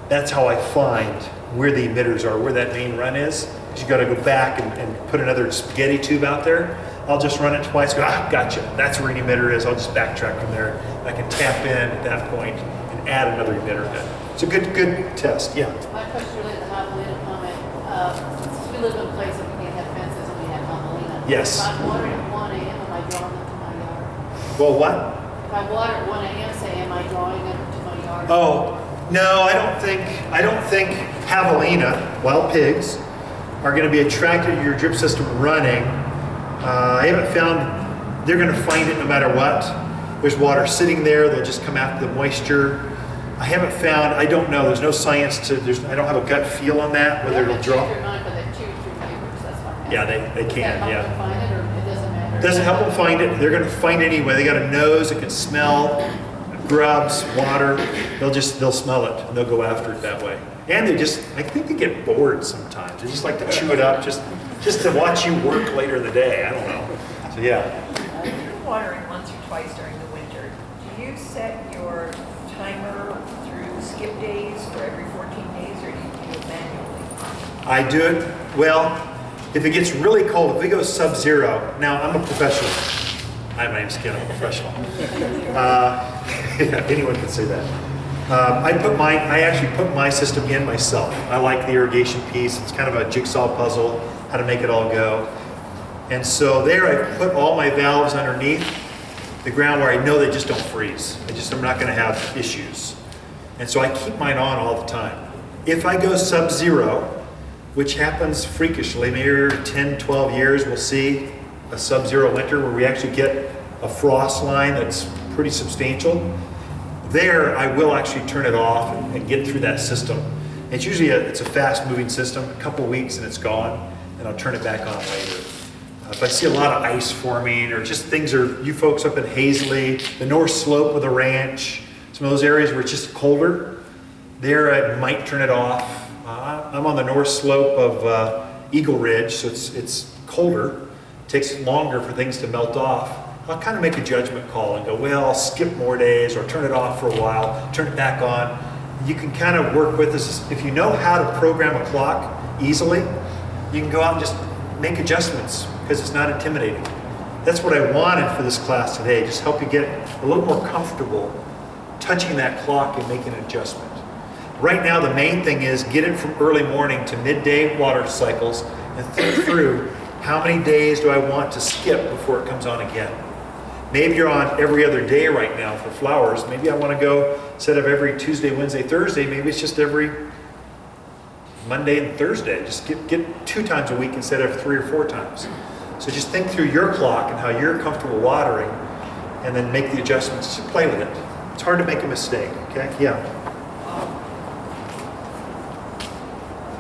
that's how I find where the emitters are, where that main run is. Because you got to go back and put another spaghetti tube out there. I'll just run it twice, go, gotcha, that's where an emitter is. I'll just backtrack from there. I can tap in at that point and add another emitter head. It's a good test, yeah.
My question related to javelina comment. Since we live in a place that we can't have fences and we have javelina.
Yes.
If I'm watering at 1 a.m., am I drawing them to my yard?
Well, what?
If I water at 1 a.m., say, am I drawing them to my yard?
Oh, no, I don't think javelina, wild pigs, are going to be attracted to your drip system running. I haven't found they're going to find it no matter what. There's water sitting there, they'll just come after the moisture. I haven't found, I don't know, there's no science to, I don't have a gut feel on that, whether it'll draw.
Your mind, but they chew through papers, that's what I'm asking.
Yeah, they can,
Does that
yeah.
help them find it, or it doesn't matter?
It doesn't help them find it, they're going to find it anyway. They got a nose, it can smell grubs, water, they'll smell it and they'll go after it that way. And I think they get bored sometimes. They just like to chew it up just to watch you work later in the day. I don't know. So yeah.
You're watering once or twice during the winter. Do you set your timer through skip days for every 14 days, or do you do it manually?
I do it, well, if it gets really cold, if we go sub-zero, now I'm a professional. Hi, my name's Ken, I'm a professional. Yeah, anyone can say that. I actually put my system in myself. I like the irrigation piece. It's kind of a jigsaw puzzle, how to make it all go. And so there I put all my valves underneath the ground where I know they just don't freeze. I'm not going to have issues. And so I keep mine on all the time. If I go sub-zero, which happens freakishly, maybe every 10, 12 years we'll see a sub-zero winter where we actually get a frost line that's pretty substantial. There, I will actually turn it off and get through that system. It's usually it's a fast-moving system, a couple weeks and it's gone, and I'll turn it back on later. If I see a lot of ice forming, or just you folks up in Hazley, the north slope of the ranch, some of those areas where it's just colder, there I might turn it off. I'm on the north slope of Eagle Ridge, so it's colder. It takes longer for things to melt off. I'll kind of make a judgment call and go, well, I'll skip more days or turn it off for a while, turn it back on. You can kind of work with this. If you know how to program a clock easily, you can go out and just make adjustments because it's not intimidating. That's what I wanted for this class today, just help you get a little more comfortable touching that clock and making an adjustment. Right now, the main thing is get it from early morning to midday water cycles and think through how many days do I want to skip before it comes on again. Maybe you're on every other day right now for flowers. Maybe I want to go, instead of every Tuesday, Wednesday, Thursday, maybe it's just every Monday and Thursday. Just get 2 times a week instead of 3 or 4 times. So just think through your clock and how you're comfortable watering, and then make the adjustments. Just play with it. It's hard to make a mistake, okay? Yeah.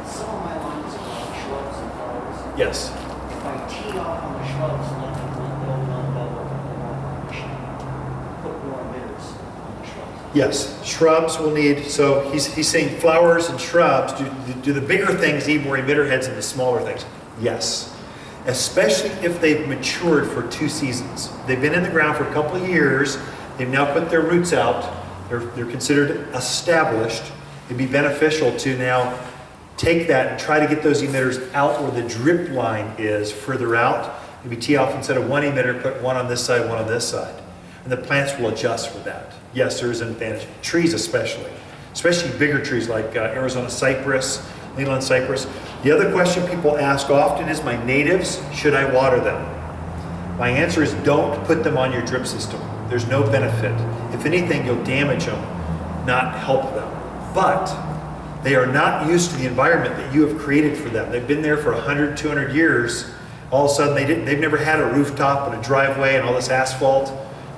Some of my lines are shrubs and flowers.
Yes.
If I tee off on the shrubs, nothing will go on above, put more emitters on the shrubs.
Yes, shrubs will need, so he's saying flowers and shrubs, do the bigger things need more emitter heads than the smaller things? Yes. Especially if they've matured for 2 seasons. They've been in the ground for a couple of years, they've now put their roots out, they're considered established. It'd be beneficial to now take that and try to get those emitters out where the drip line is further out. Maybe tee off instead of one emitter, put one on this side, one on this side. And the plants will adjust for that. Yes, there is an advantage. Trees especially bigger trees like Arizona cypress, Lain cypress. The other question people ask often is, my natives, should I water them? My answer is, don't put them on your drip system. There's no benefit. If anything, you'll damage them, not help them. But they are not used to the environment that you have created for them. They've been there for 100, 200 years. All of a sudden, they've never had a rooftop and a driveway and all this asphalt.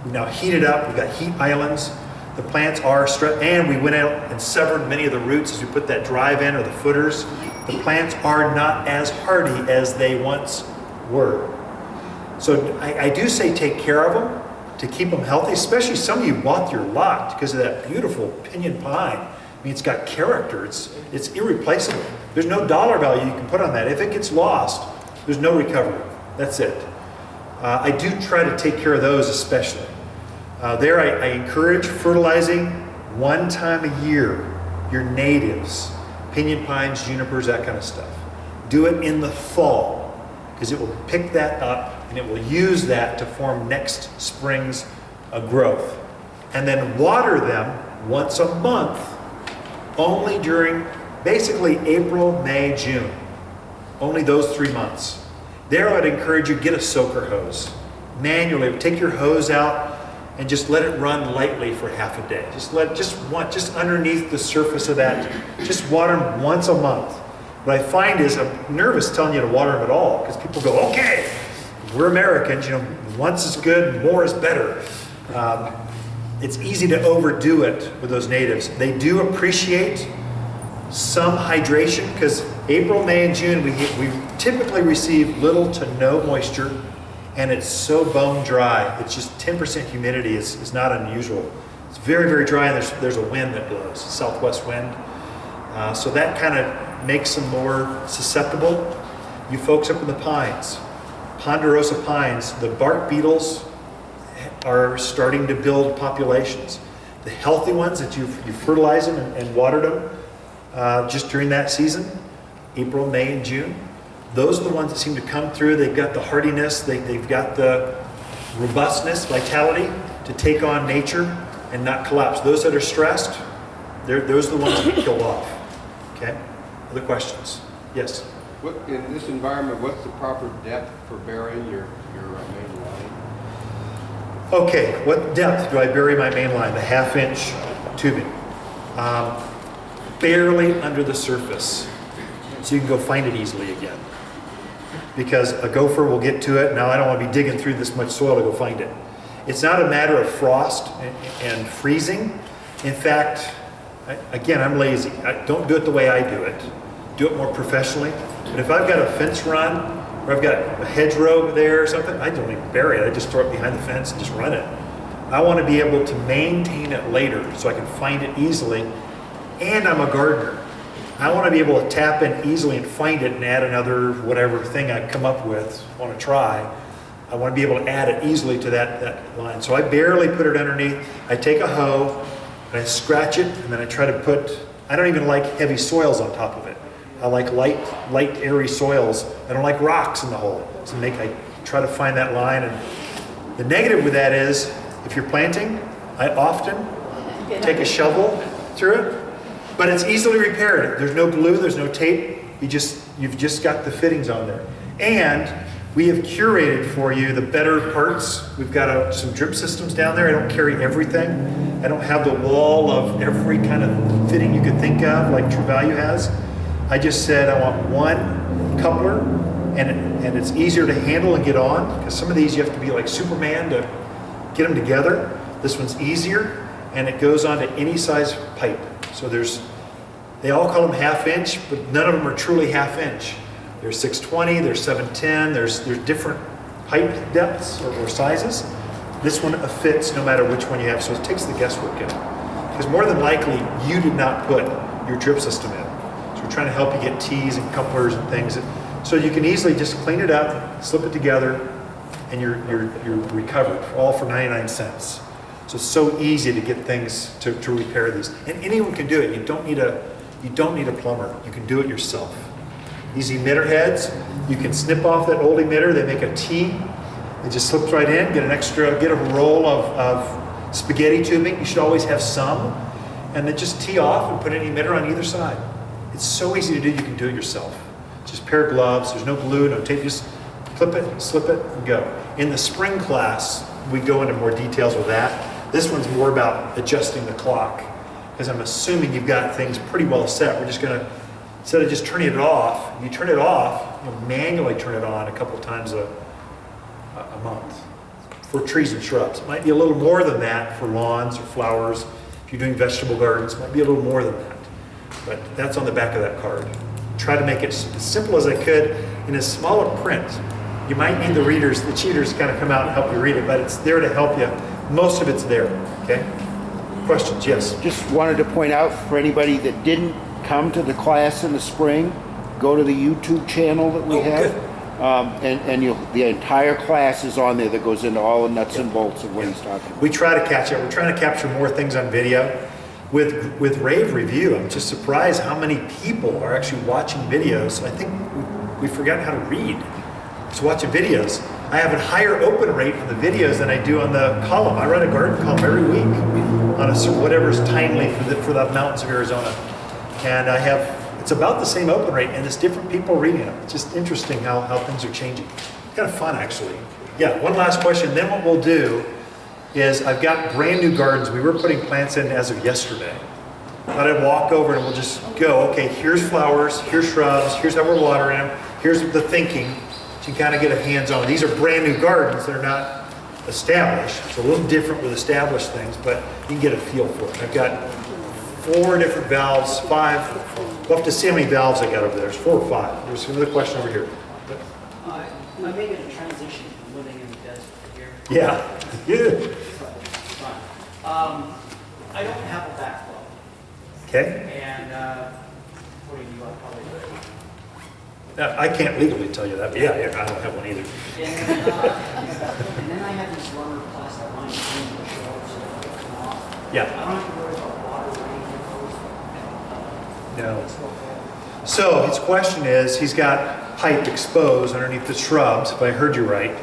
We've now heated up, we've got heat islands. The plants are and we went out and severed many of the roots as we put that drive in or the footers. The plants are not as hardy as they once were. So I do say take care of them to keep them healthy, especially some of you bought your lot because of that beautiful pinyon pine. I mean, it's got character, it's irreplaceable. There's no dollar value you can put on that. If it gets lost, there's no recovery. That's it. I do try to take care of those especially. There I encourage fertilizing 1 time a year, your natives, pinyon pines, junipers, that kind of stuff. Do it in the fall because it will pick that up and it will use that to form next spring's growth. And then water them once a month, only during basically April, May, June. Only those 3 months. There I'd encourage you, get a soaker hose. Manually, take your hose out and just let it run lightly for half a day. Just underneath the surface of that, just water them once a month. What I find is I'm nervous telling you to water them at all because people go, okay, we're Americans, once is good, more is better. It's easy to overdo it with those natives. They do appreciate some hydration because April, May, and June, we typically receive little to no moisture and it's so bone dry. It's just 10% humidity is not unusual. It's very, very dry and there's a wind that blows, a southwest wind. So that kind of makes them more susceptible. You folks up in the pines, ponderosa pines, the bark beetles are starting to build populations. The healthy ones that you fertilize them and watered them just during that season, April, May, and June, those are the ones that seem to come through. They've got the hardiness, they've got the robustness, vitality to take on nature and not collapse. Those that are stressed, those are the ones that kill off. Okay? Other questions? Yes?
What, in this environment, what's the proper depth for burying your main line?
Okay, what depth do I bury my main line? The 1/2-inch tubing. Barely under the surface, so you can go find it easily again. Because a gopher will get to it. Now I don't want to be digging through this much soil to go find it. It's not a matter of frost and freezing. In fact, again, I'm lazy. I don't do it the way I do it. Do it more professionally. But if I've got a fence run, or I've got a hedgerow there or something, I don't even bury it. I just throw it behind the fence and just run it. I want to be able to maintain it later so I can find it easily. And I'm a gardener. I want to be able to tap in easily and find it and add another whatever thing I come up with, want to try. I want to be able to add it easily to that line. So I barely put it underneath. I take a hoe and I scratch it and then I try to I don't even like heavy soils on top of it. I like light, airy soils. I don't like rocks in the hole. So I try to find that line. And the negative with that is, if you're planting, I often take a shovel through it, but it's easily repaired. There's no glue, there's no tape. You've just got the fittings on there. And we have curated for you the better parts. We've got some drip systems down there. I don't carry everything. I don't have the wall of every kind of fitting you could think of like True Value has. I just said I want one coupler and it's easier to handle and get on because some of these you have to be like Superman to get them together. This one's easier and it goes onto any size pipe. So they all call them 1/2 inch, but none of them are truly 1/2 inch. There's 620, there's 710, there's different pipe depths or sizes. This one fits no matter which one you have, so it takes the guesswork out. Because more than likely, you did not put your drip system in. So we're trying to help you get tees and couplers and things. So you can easily just clean it up, slip it together, and you're recovered, all for 99 cents. So it's so easy to get things to repair these. And anyone can do it. You don't need a plumber. You can do it yourself. These emitter heads, you can snip off that old emitter. They make a T. It just slips right in. Get a roll of spaghetti tubing. You should always have some. And then just tee off and put an emitter on either side. It's so easy to do. You can do it yourself. Just a pair of gloves. There's no glue, no tape. Just clip it, slip it, and go. In the spring class, we go into more details with that. This one's more about adjusting the clock, because I'm assuming you've got things pretty well set. We're just going to, instead of just turning it off, you turn it off, manually turn it on a couple times a month for trees and shrubs. It might be a little more than that for lawns or flowers. If you're doing vegetable gardens, it might be a little more than that. But that's on the back of that card. Try to make it as simple as I could in as small a print. You might need the cheaters to kind of come out and help you read it, but it's there to help you. Most of it's there, okay? Questions, yes?
Just wanted to point out for anybody that didn't come to the class in the spring, go to the YouTube channel that we
Oh,
have.
good.
The entire class is on there that goes into all the nuts and bolts of what he's talking about.
We try to catch it. We're trying to capture more things on video. With rave review, I'm just surprised how many people are actually watching videos. I think we've forgotten how to read. Just watching videos. I have a higher open rate on the videos than I do on the column. I write a garden column every week on whatever's timely for the mountains of Arizona. And it's about the same open rate, and it's different people reading it. It's just interesting how things are changing. Kind of fun, actually. Yeah, one last question. Then what we'll do is I've got brand new gardens. We were putting plants in as of yesterday. Thought I'd walk over and we'll just go, okay, here's flowers, here's shrubs, here's how we're watering them, here's the thinking. So you kind of get a hands-on. These are brand new gardens. They're not established. It's a little different with established things, but you can get a feel for it. I've got 4 different valves, 5. We'll have to see how many valves I got over there. There's 4 or 5. There's another question over here.
I'm making a transition from living in the desert here.
Yeah. Yeah.
Fun. I don't have a backflow,
Okay.
and what do you probably
I can't legally tell you that, but yeah, I don't have one either.
and then I have these rubber plastic lines in the shelves that come off.
Yeah.
I don't have to worry about water running in those.
No. So his question is, he's got pipe exposed underneath the shrubs, if I heard you right,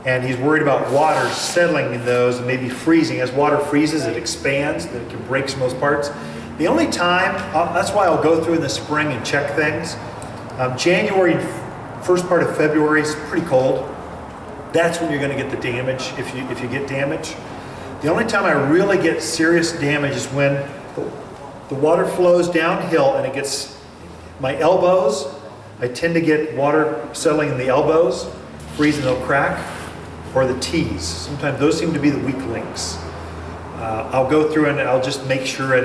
and he's worried about water settling in those and maybe freezing. As water freezes, it expands, it can break some of those parts. The only time, that's why I'll go through in the spring and check things. January, first part of February is pretty cold. That's when you're going to get the damage, if you get damage. The only time I really get serious damage is when the water flows downhill and it gets my elbows. I tend to get water settling in the elbows, freezing, they'll crack, or the tees. Sometimes those seem to be the weak links. I'll go through and I'll just make sure I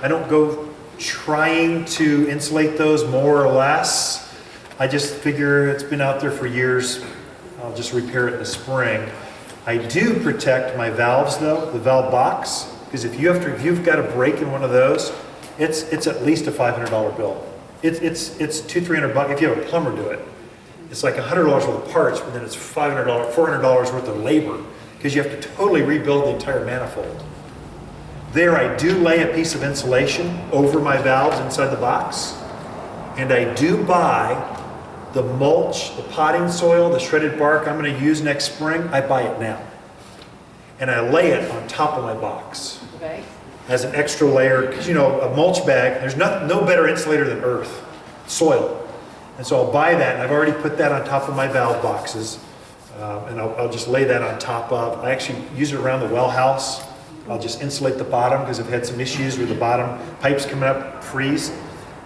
don't go trying to insulate those more or less. I just figure it's been out there for years. I'll just repair it in the spring. I do protect my valves though, the valve box, because if you've got a break in one of those, it's at least a $500 bill. It's $200-300 if you have a plumber do it. It's like $100 worth of parts, but then it's $400 worth of labor, because you have to totally rebuild the entire manifold. There I do lay a piece of insulation over my valves inside the box, and I do buy the mulch, the potting soil, the shredded bark I'm going to use next spring. I buy it now, and I lay it on top of my box
Okay.
as an extra layer, because a mulch bag, there's no better insulator than earth, soil. And so I'll buy that, and I've already put that on top of my valve boxes, and I'll just lay that on top of. I actually use it around the well house. I'll just insulate the bottom, because I've had some issues with the bottom pipes coming up, freeze.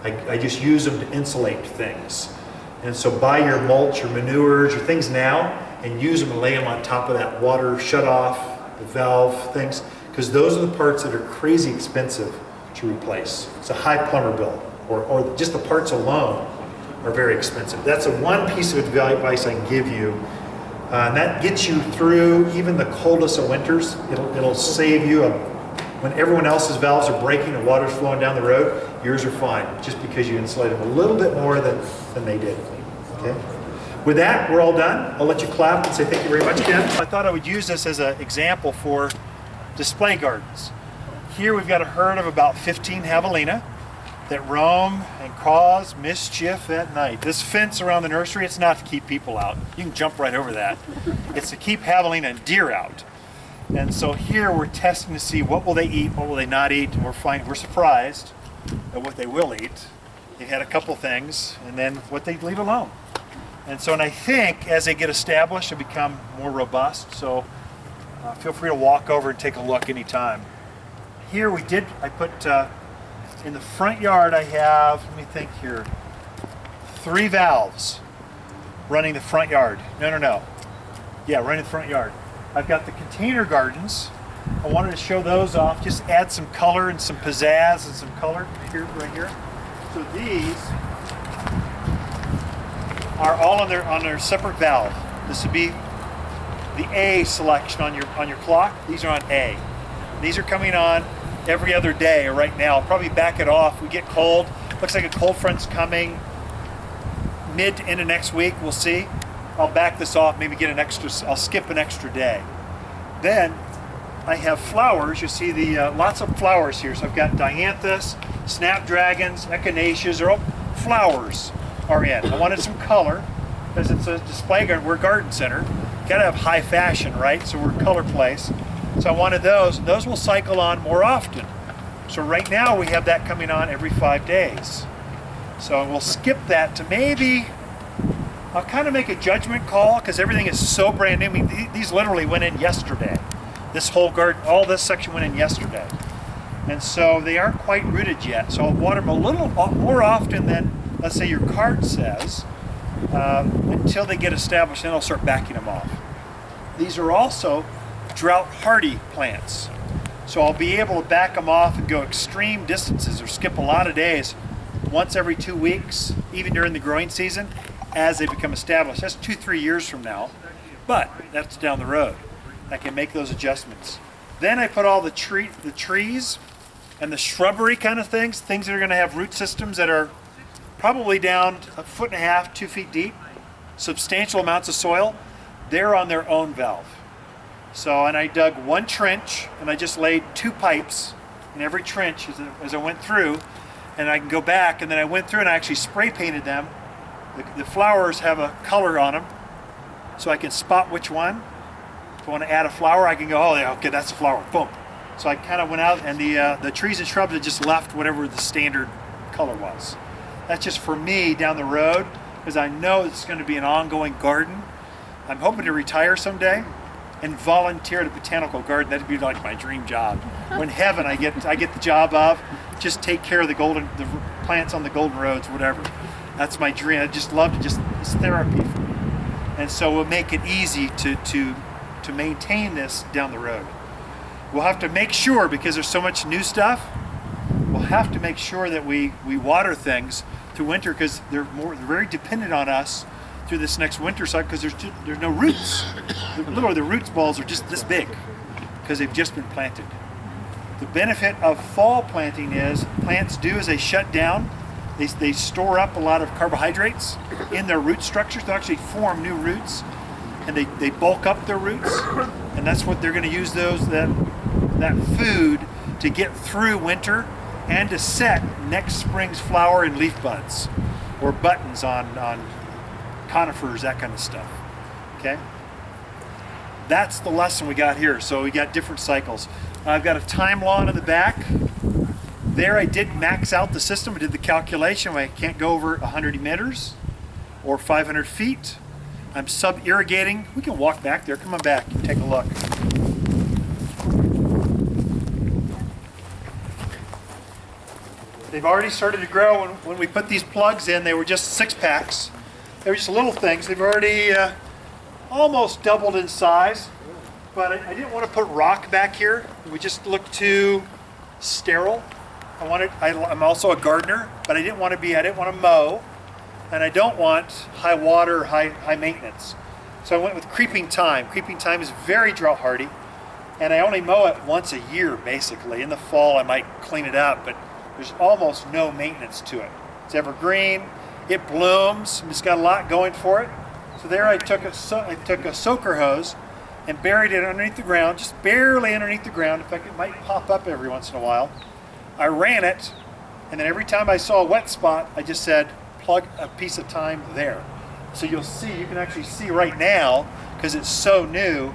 I just use them to insulate things. And so buy your mulch, your manures, your things now, and use them and lay them on top of that water shut off, the valve things, because because those are the parts that are crazy expensive to replace. It's a high plumber bill, or just the parts alone are very expensive. That's the one piece of advice I can give you. And that gets you through even the coldest of winters. It'll save you when everyone else's valves are breaking and water's flowing down the road, yours are fine, just because you insulated them a little bit more than they did. Okay? With that, we're all done. I'll let you clap and say thank you very much, Ken. I thought I would use this as an example for display gardens. Here we've got a herd of about 15 javelina that roam and cause mischief at night. This fence around the nursery, it's not to keep people out. You can jump right over that. It's to keep javelina and deer out. And so here we're testing to see what will they eat, what will they not eat, and we're surprised at what they will eat. They had a couple things, and then what they leave alone. And I think as they get established, they become more robust. So feel free to walk over and take a look anytime. Here I put in the front yard, I have, let me think here, 3 valves running the front yard. No. Yeah, running the front yard. I've got the container gardens. I wanted to show those off, just add some color and some pizzazz and some color here, right here. So these are all on their separate valve. This would be the A selection on your clock. These are on A. These are coming on every other day or right now. I'll probably back it off. We get cold. Looks like a cold front's coming mid to end of next week. We'll see. I'll back this off, maybe get I'll skip an extra day. Then I have flowers. You see the lots of flowers here. So I've got dianthus, snapdragons, echinaceas, all flowers are in. I wanted some color because it's a display garden. We're a garden center. Gotta have high fashion, right? So we're a color place. So I wanted those, and those will cycle on more often. So right now we have that coming on every 5 days. So we'll skip that to maybe, I'll kind of make a judgment call because everything is so brand new. I mean, these literally went in yesterday. This whole garden, all this section went in yesterday. And so they aren't quite rooted yet. So I'll water them a little more often than, let's say, your card says, until they get established, then I'll start backing them off. These are also drought hardy plants. So I'll be able to back them off and go extreme distances or skip a lot of days once every 2 weeks, even during the growing season, as they become established. That's 2-3 years from now, but that's down the road. I can make those adjustments. Then I put all the trees and the shrubbery kind of things that are going to have root systems that are probably down 1.5 feet, 2 feet deep, substantial amounts of soil. They're on their own valve. So, and I dug 1 trench and I just laid 2 pipes in every trench as I went through, and I can go back, and then I went through and I actually spray painted them. The flowers have a color on them, so I can spot which one. If I want to add a flower, I can go, oh yeah, okay, that's a flower, boom. So I kind of went out, and the trees and shrubs had just left whatever the standard color was. That's just for me down the road, because I know it's going to be an ongoing garden. I'm hoping to retire someday and volunteer at a botanical garden. That'd be like my dream job. When heaven I get the job of, just take care of the plants on the golden roads, whatever. That's my dream. I just love to it's therapy for me. And so we'll make it easy to maintain this down the road. We'll have to make sure, because there's so much new stuff, we'll have to make sure that we water things through winter, because they're very dependent on us through this next winter cycle, because there's no roots. Literally the roots balls are just this big because they've just been planted. The benefit of fall planting is plants do as they shut down, they store up a lot of carbohydrates in their root structures to actually form new roots, and they bulk up their roots, and that's what they're going to use that food to get through winter and to set next spring's flower and leaf buds or buttons on conifers, that kind of stuff. Okay? That's the lesson we got here. So we got different cycles. I've got a time lawn in the back. There I did max out the system. I did the calculation. I can't go over 100 emitters or 500 feet. I'm sub-irrigating. We can walk back there. Come on back and take a look. They've already started to grow. When we put these plugs in, they were just 6-packs. They were just little things. They've already almost doubled in size. but I didn't want to put rock back here. It would just look too sterile. I'm also a gardener, but I didn't want to mow, and I don't want high water, high maintenance. So I went with creeping thyme. Creeping thyme is very drought hardy, and I only mow it once a year basically. In the fall I might clean it up, but there's almost no maintenance to it. It's evergreen, it blooms, and it's got a lot going for it. So there I took a soaker hose and buried it underneath the ground, just barely underneath the ground. In fact, it might pop up every once in a while. I ran it, and then every time I saw a wet spot, I just said, plug a piece of thyme there. So you can actually see right now, because it's so new,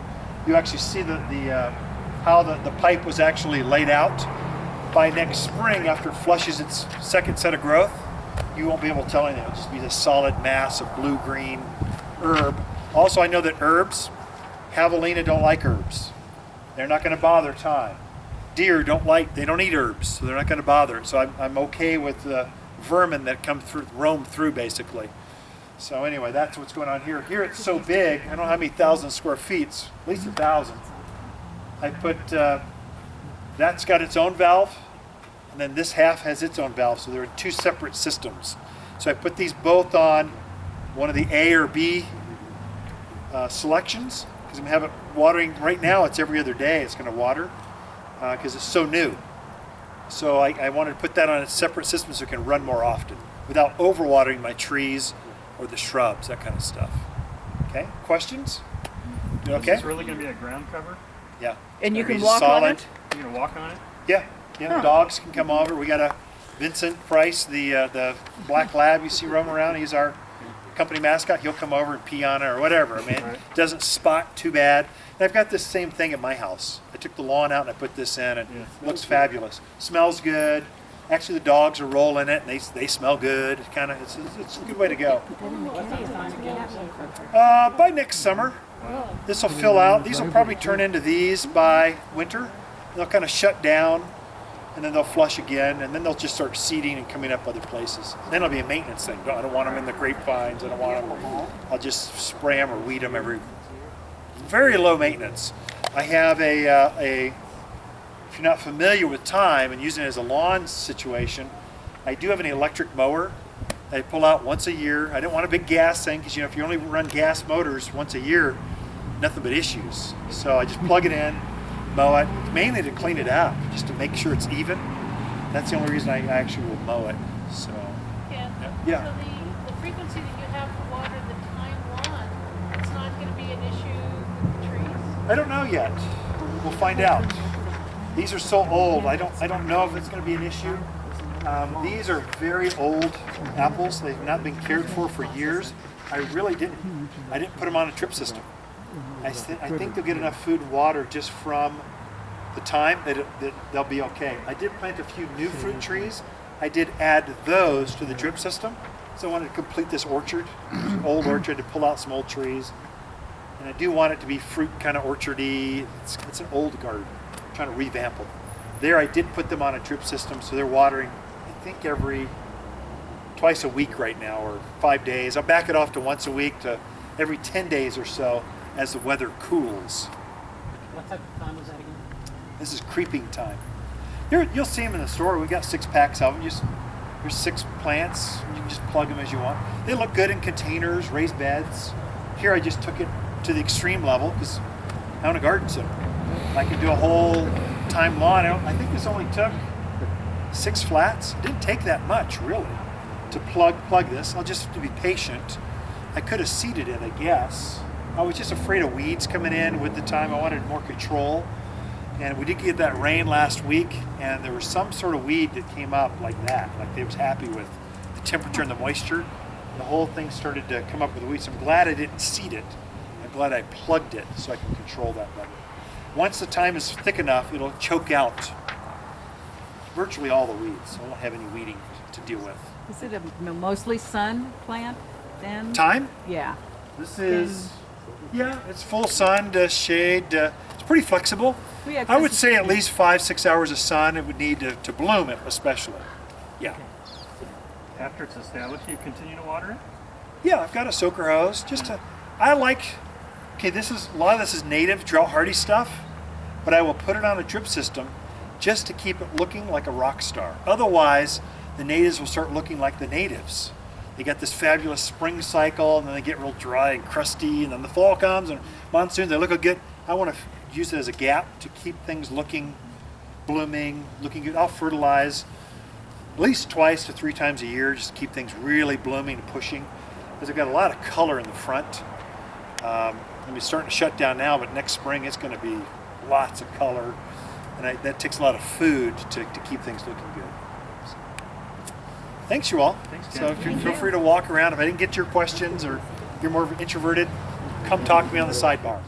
you actually see how the pipe was actually laid out. By next spring, after it flushes its second set of growth, you won't be able to tell anything. It'll just be this solid mass of blue-green herb. Also, I know that javelina don't like herbs. They're not going to bother thyme. Deer they don't eat herbs, so they're not going to bother it. So I'm okay with the vermin that roam through basically. So anyway, that's what's going on here. Here it's so big, I don't know how many thousand square feet, at least 1,000. I put, that's got its own valve, and then this half has its own valve, so there are two separate systems. So I put these both on one of the A or B selections, because I'm having watering right now. It's every other day it's going to water because it's so new. So I wanted to put that on a separate system so it can run more often without overwatering my trees or the shrubs, that kind of stuff. Okay, questions? You okay?
Is this really going to be a ground cover?
Yeah.
And you
Very
can walk on
solid.
it?
You're going to walk on it?
Yeah,
Huh.
dogs can come over. We got a Vincent Price, the black lab you see roaming around. He's our company mascot. He'll come over and pee on it or whatever. I mean, it doesn't spot too bad. And I've got this same thing at my house. I took the lawn out and I put this in, and it looks fabulous. Smells good. Actually, the dogs are rolling it, and they smell good. It's a good way to go. By next summer, this will fill out. These will probably turn into these by winter. They'll kind of shut down, and then they'll flush again, and then they'll just start seeding and coming up other places. Then it'll be a maintenance thing. I don't want them in the grapevines. I don't want them. I'll just spray them or weed them very low maintenance. I have if you're not familiar with thyme and using it as a lawn situation, I do have an electric mower. I pull out once a year. I didn't want a big gas thing because if you only run gas motors once a year, nothing but issues. So I just plug it in, mow it, mainly to clean it out, just to make sure it's even. That's the only reason I actually will mow it. So yeah.
So the frequency that you have to water the thyme lawn, it's not going to be an issue with the trees?
I don't know yet. We'll find out. These are so old. I don't know if it's going to be an issue. These are very old apples. They've not been cared for years. I didn't put them on a drip system. I think they'll get enough food and water just from the thyme that they'll be okay. I did plant a few new fruit trees. I did add those to the drip system. So I wanted to complete this orchard, old orchard, to pull out some old trees. And I do want it to be fruit kind of orchardy. It's an old garden. I'm trying to revamp them. There I did put them on a drip system, so they're watering, I think twice a week right now, or 5 days. I'll back it off to once a week to every 10 days or so as the weather cools.
What type of thyme was that again?
This is creeping thyme. You'll see them in the store. We got 6 packs of them. There's 6 plants. You can just plug them as you want. They look good in containers, raised beds. Here I just took it to the extreme level because I own a garden center. I could do a whole thyme lawn. I think this only took 6 flats. It didn't take that much really to plug this. I'll just have to be patient. I could have seeded it, I guess. I was just afraid of weeds coming in with the thyme. I wanted more control. And we did get that rain last week, and there was some sort of weed that came up like that. Like they was happy with the temperature and the moisture. The whole thing started to come up with weeds. I'm glad I didn't seed it. I'm glad I plugged it so I can control that better. Once the thyme is thick enough, it'll choke out virtually all the weeds. So I won't have any weeding to deal with.
Is it a mostly sun plant then?
Thyme?
Yeah.
This is, it's full sun to shade. It's pretty flexible.
Yeah,
I would say at least 5-6 hours of sun it would need to bloom it, especially. Yeah.
After it's established, you continue to water it?
Yeah, I've got a soaker hose.
okay, a lot of this is native drought hardy stuff, but I will put it on a drip system just to keep it looking like a rock star. Otherwise, the natives will start looking like the natives. They got this fabulous spring cycle, and then they get real dry and crusty, and then the fall comes and monsoons, they look good. I want to use it as a gap to keep things looking, blooming, looking good. I'll fertilize at least 2 to 3 times a year, just to keep things really blooming and pushing, because they've got a lot of color in the front. They're starting to shut down now, but next spring it's going to be lots of color, and that takes a lot of food to keep things looking good. So, thanks, you all.
Thanks,
So
Ken.
feel free to walk around. If I didn't get to your questions or you're more introverted, come talk to me on the sidebar.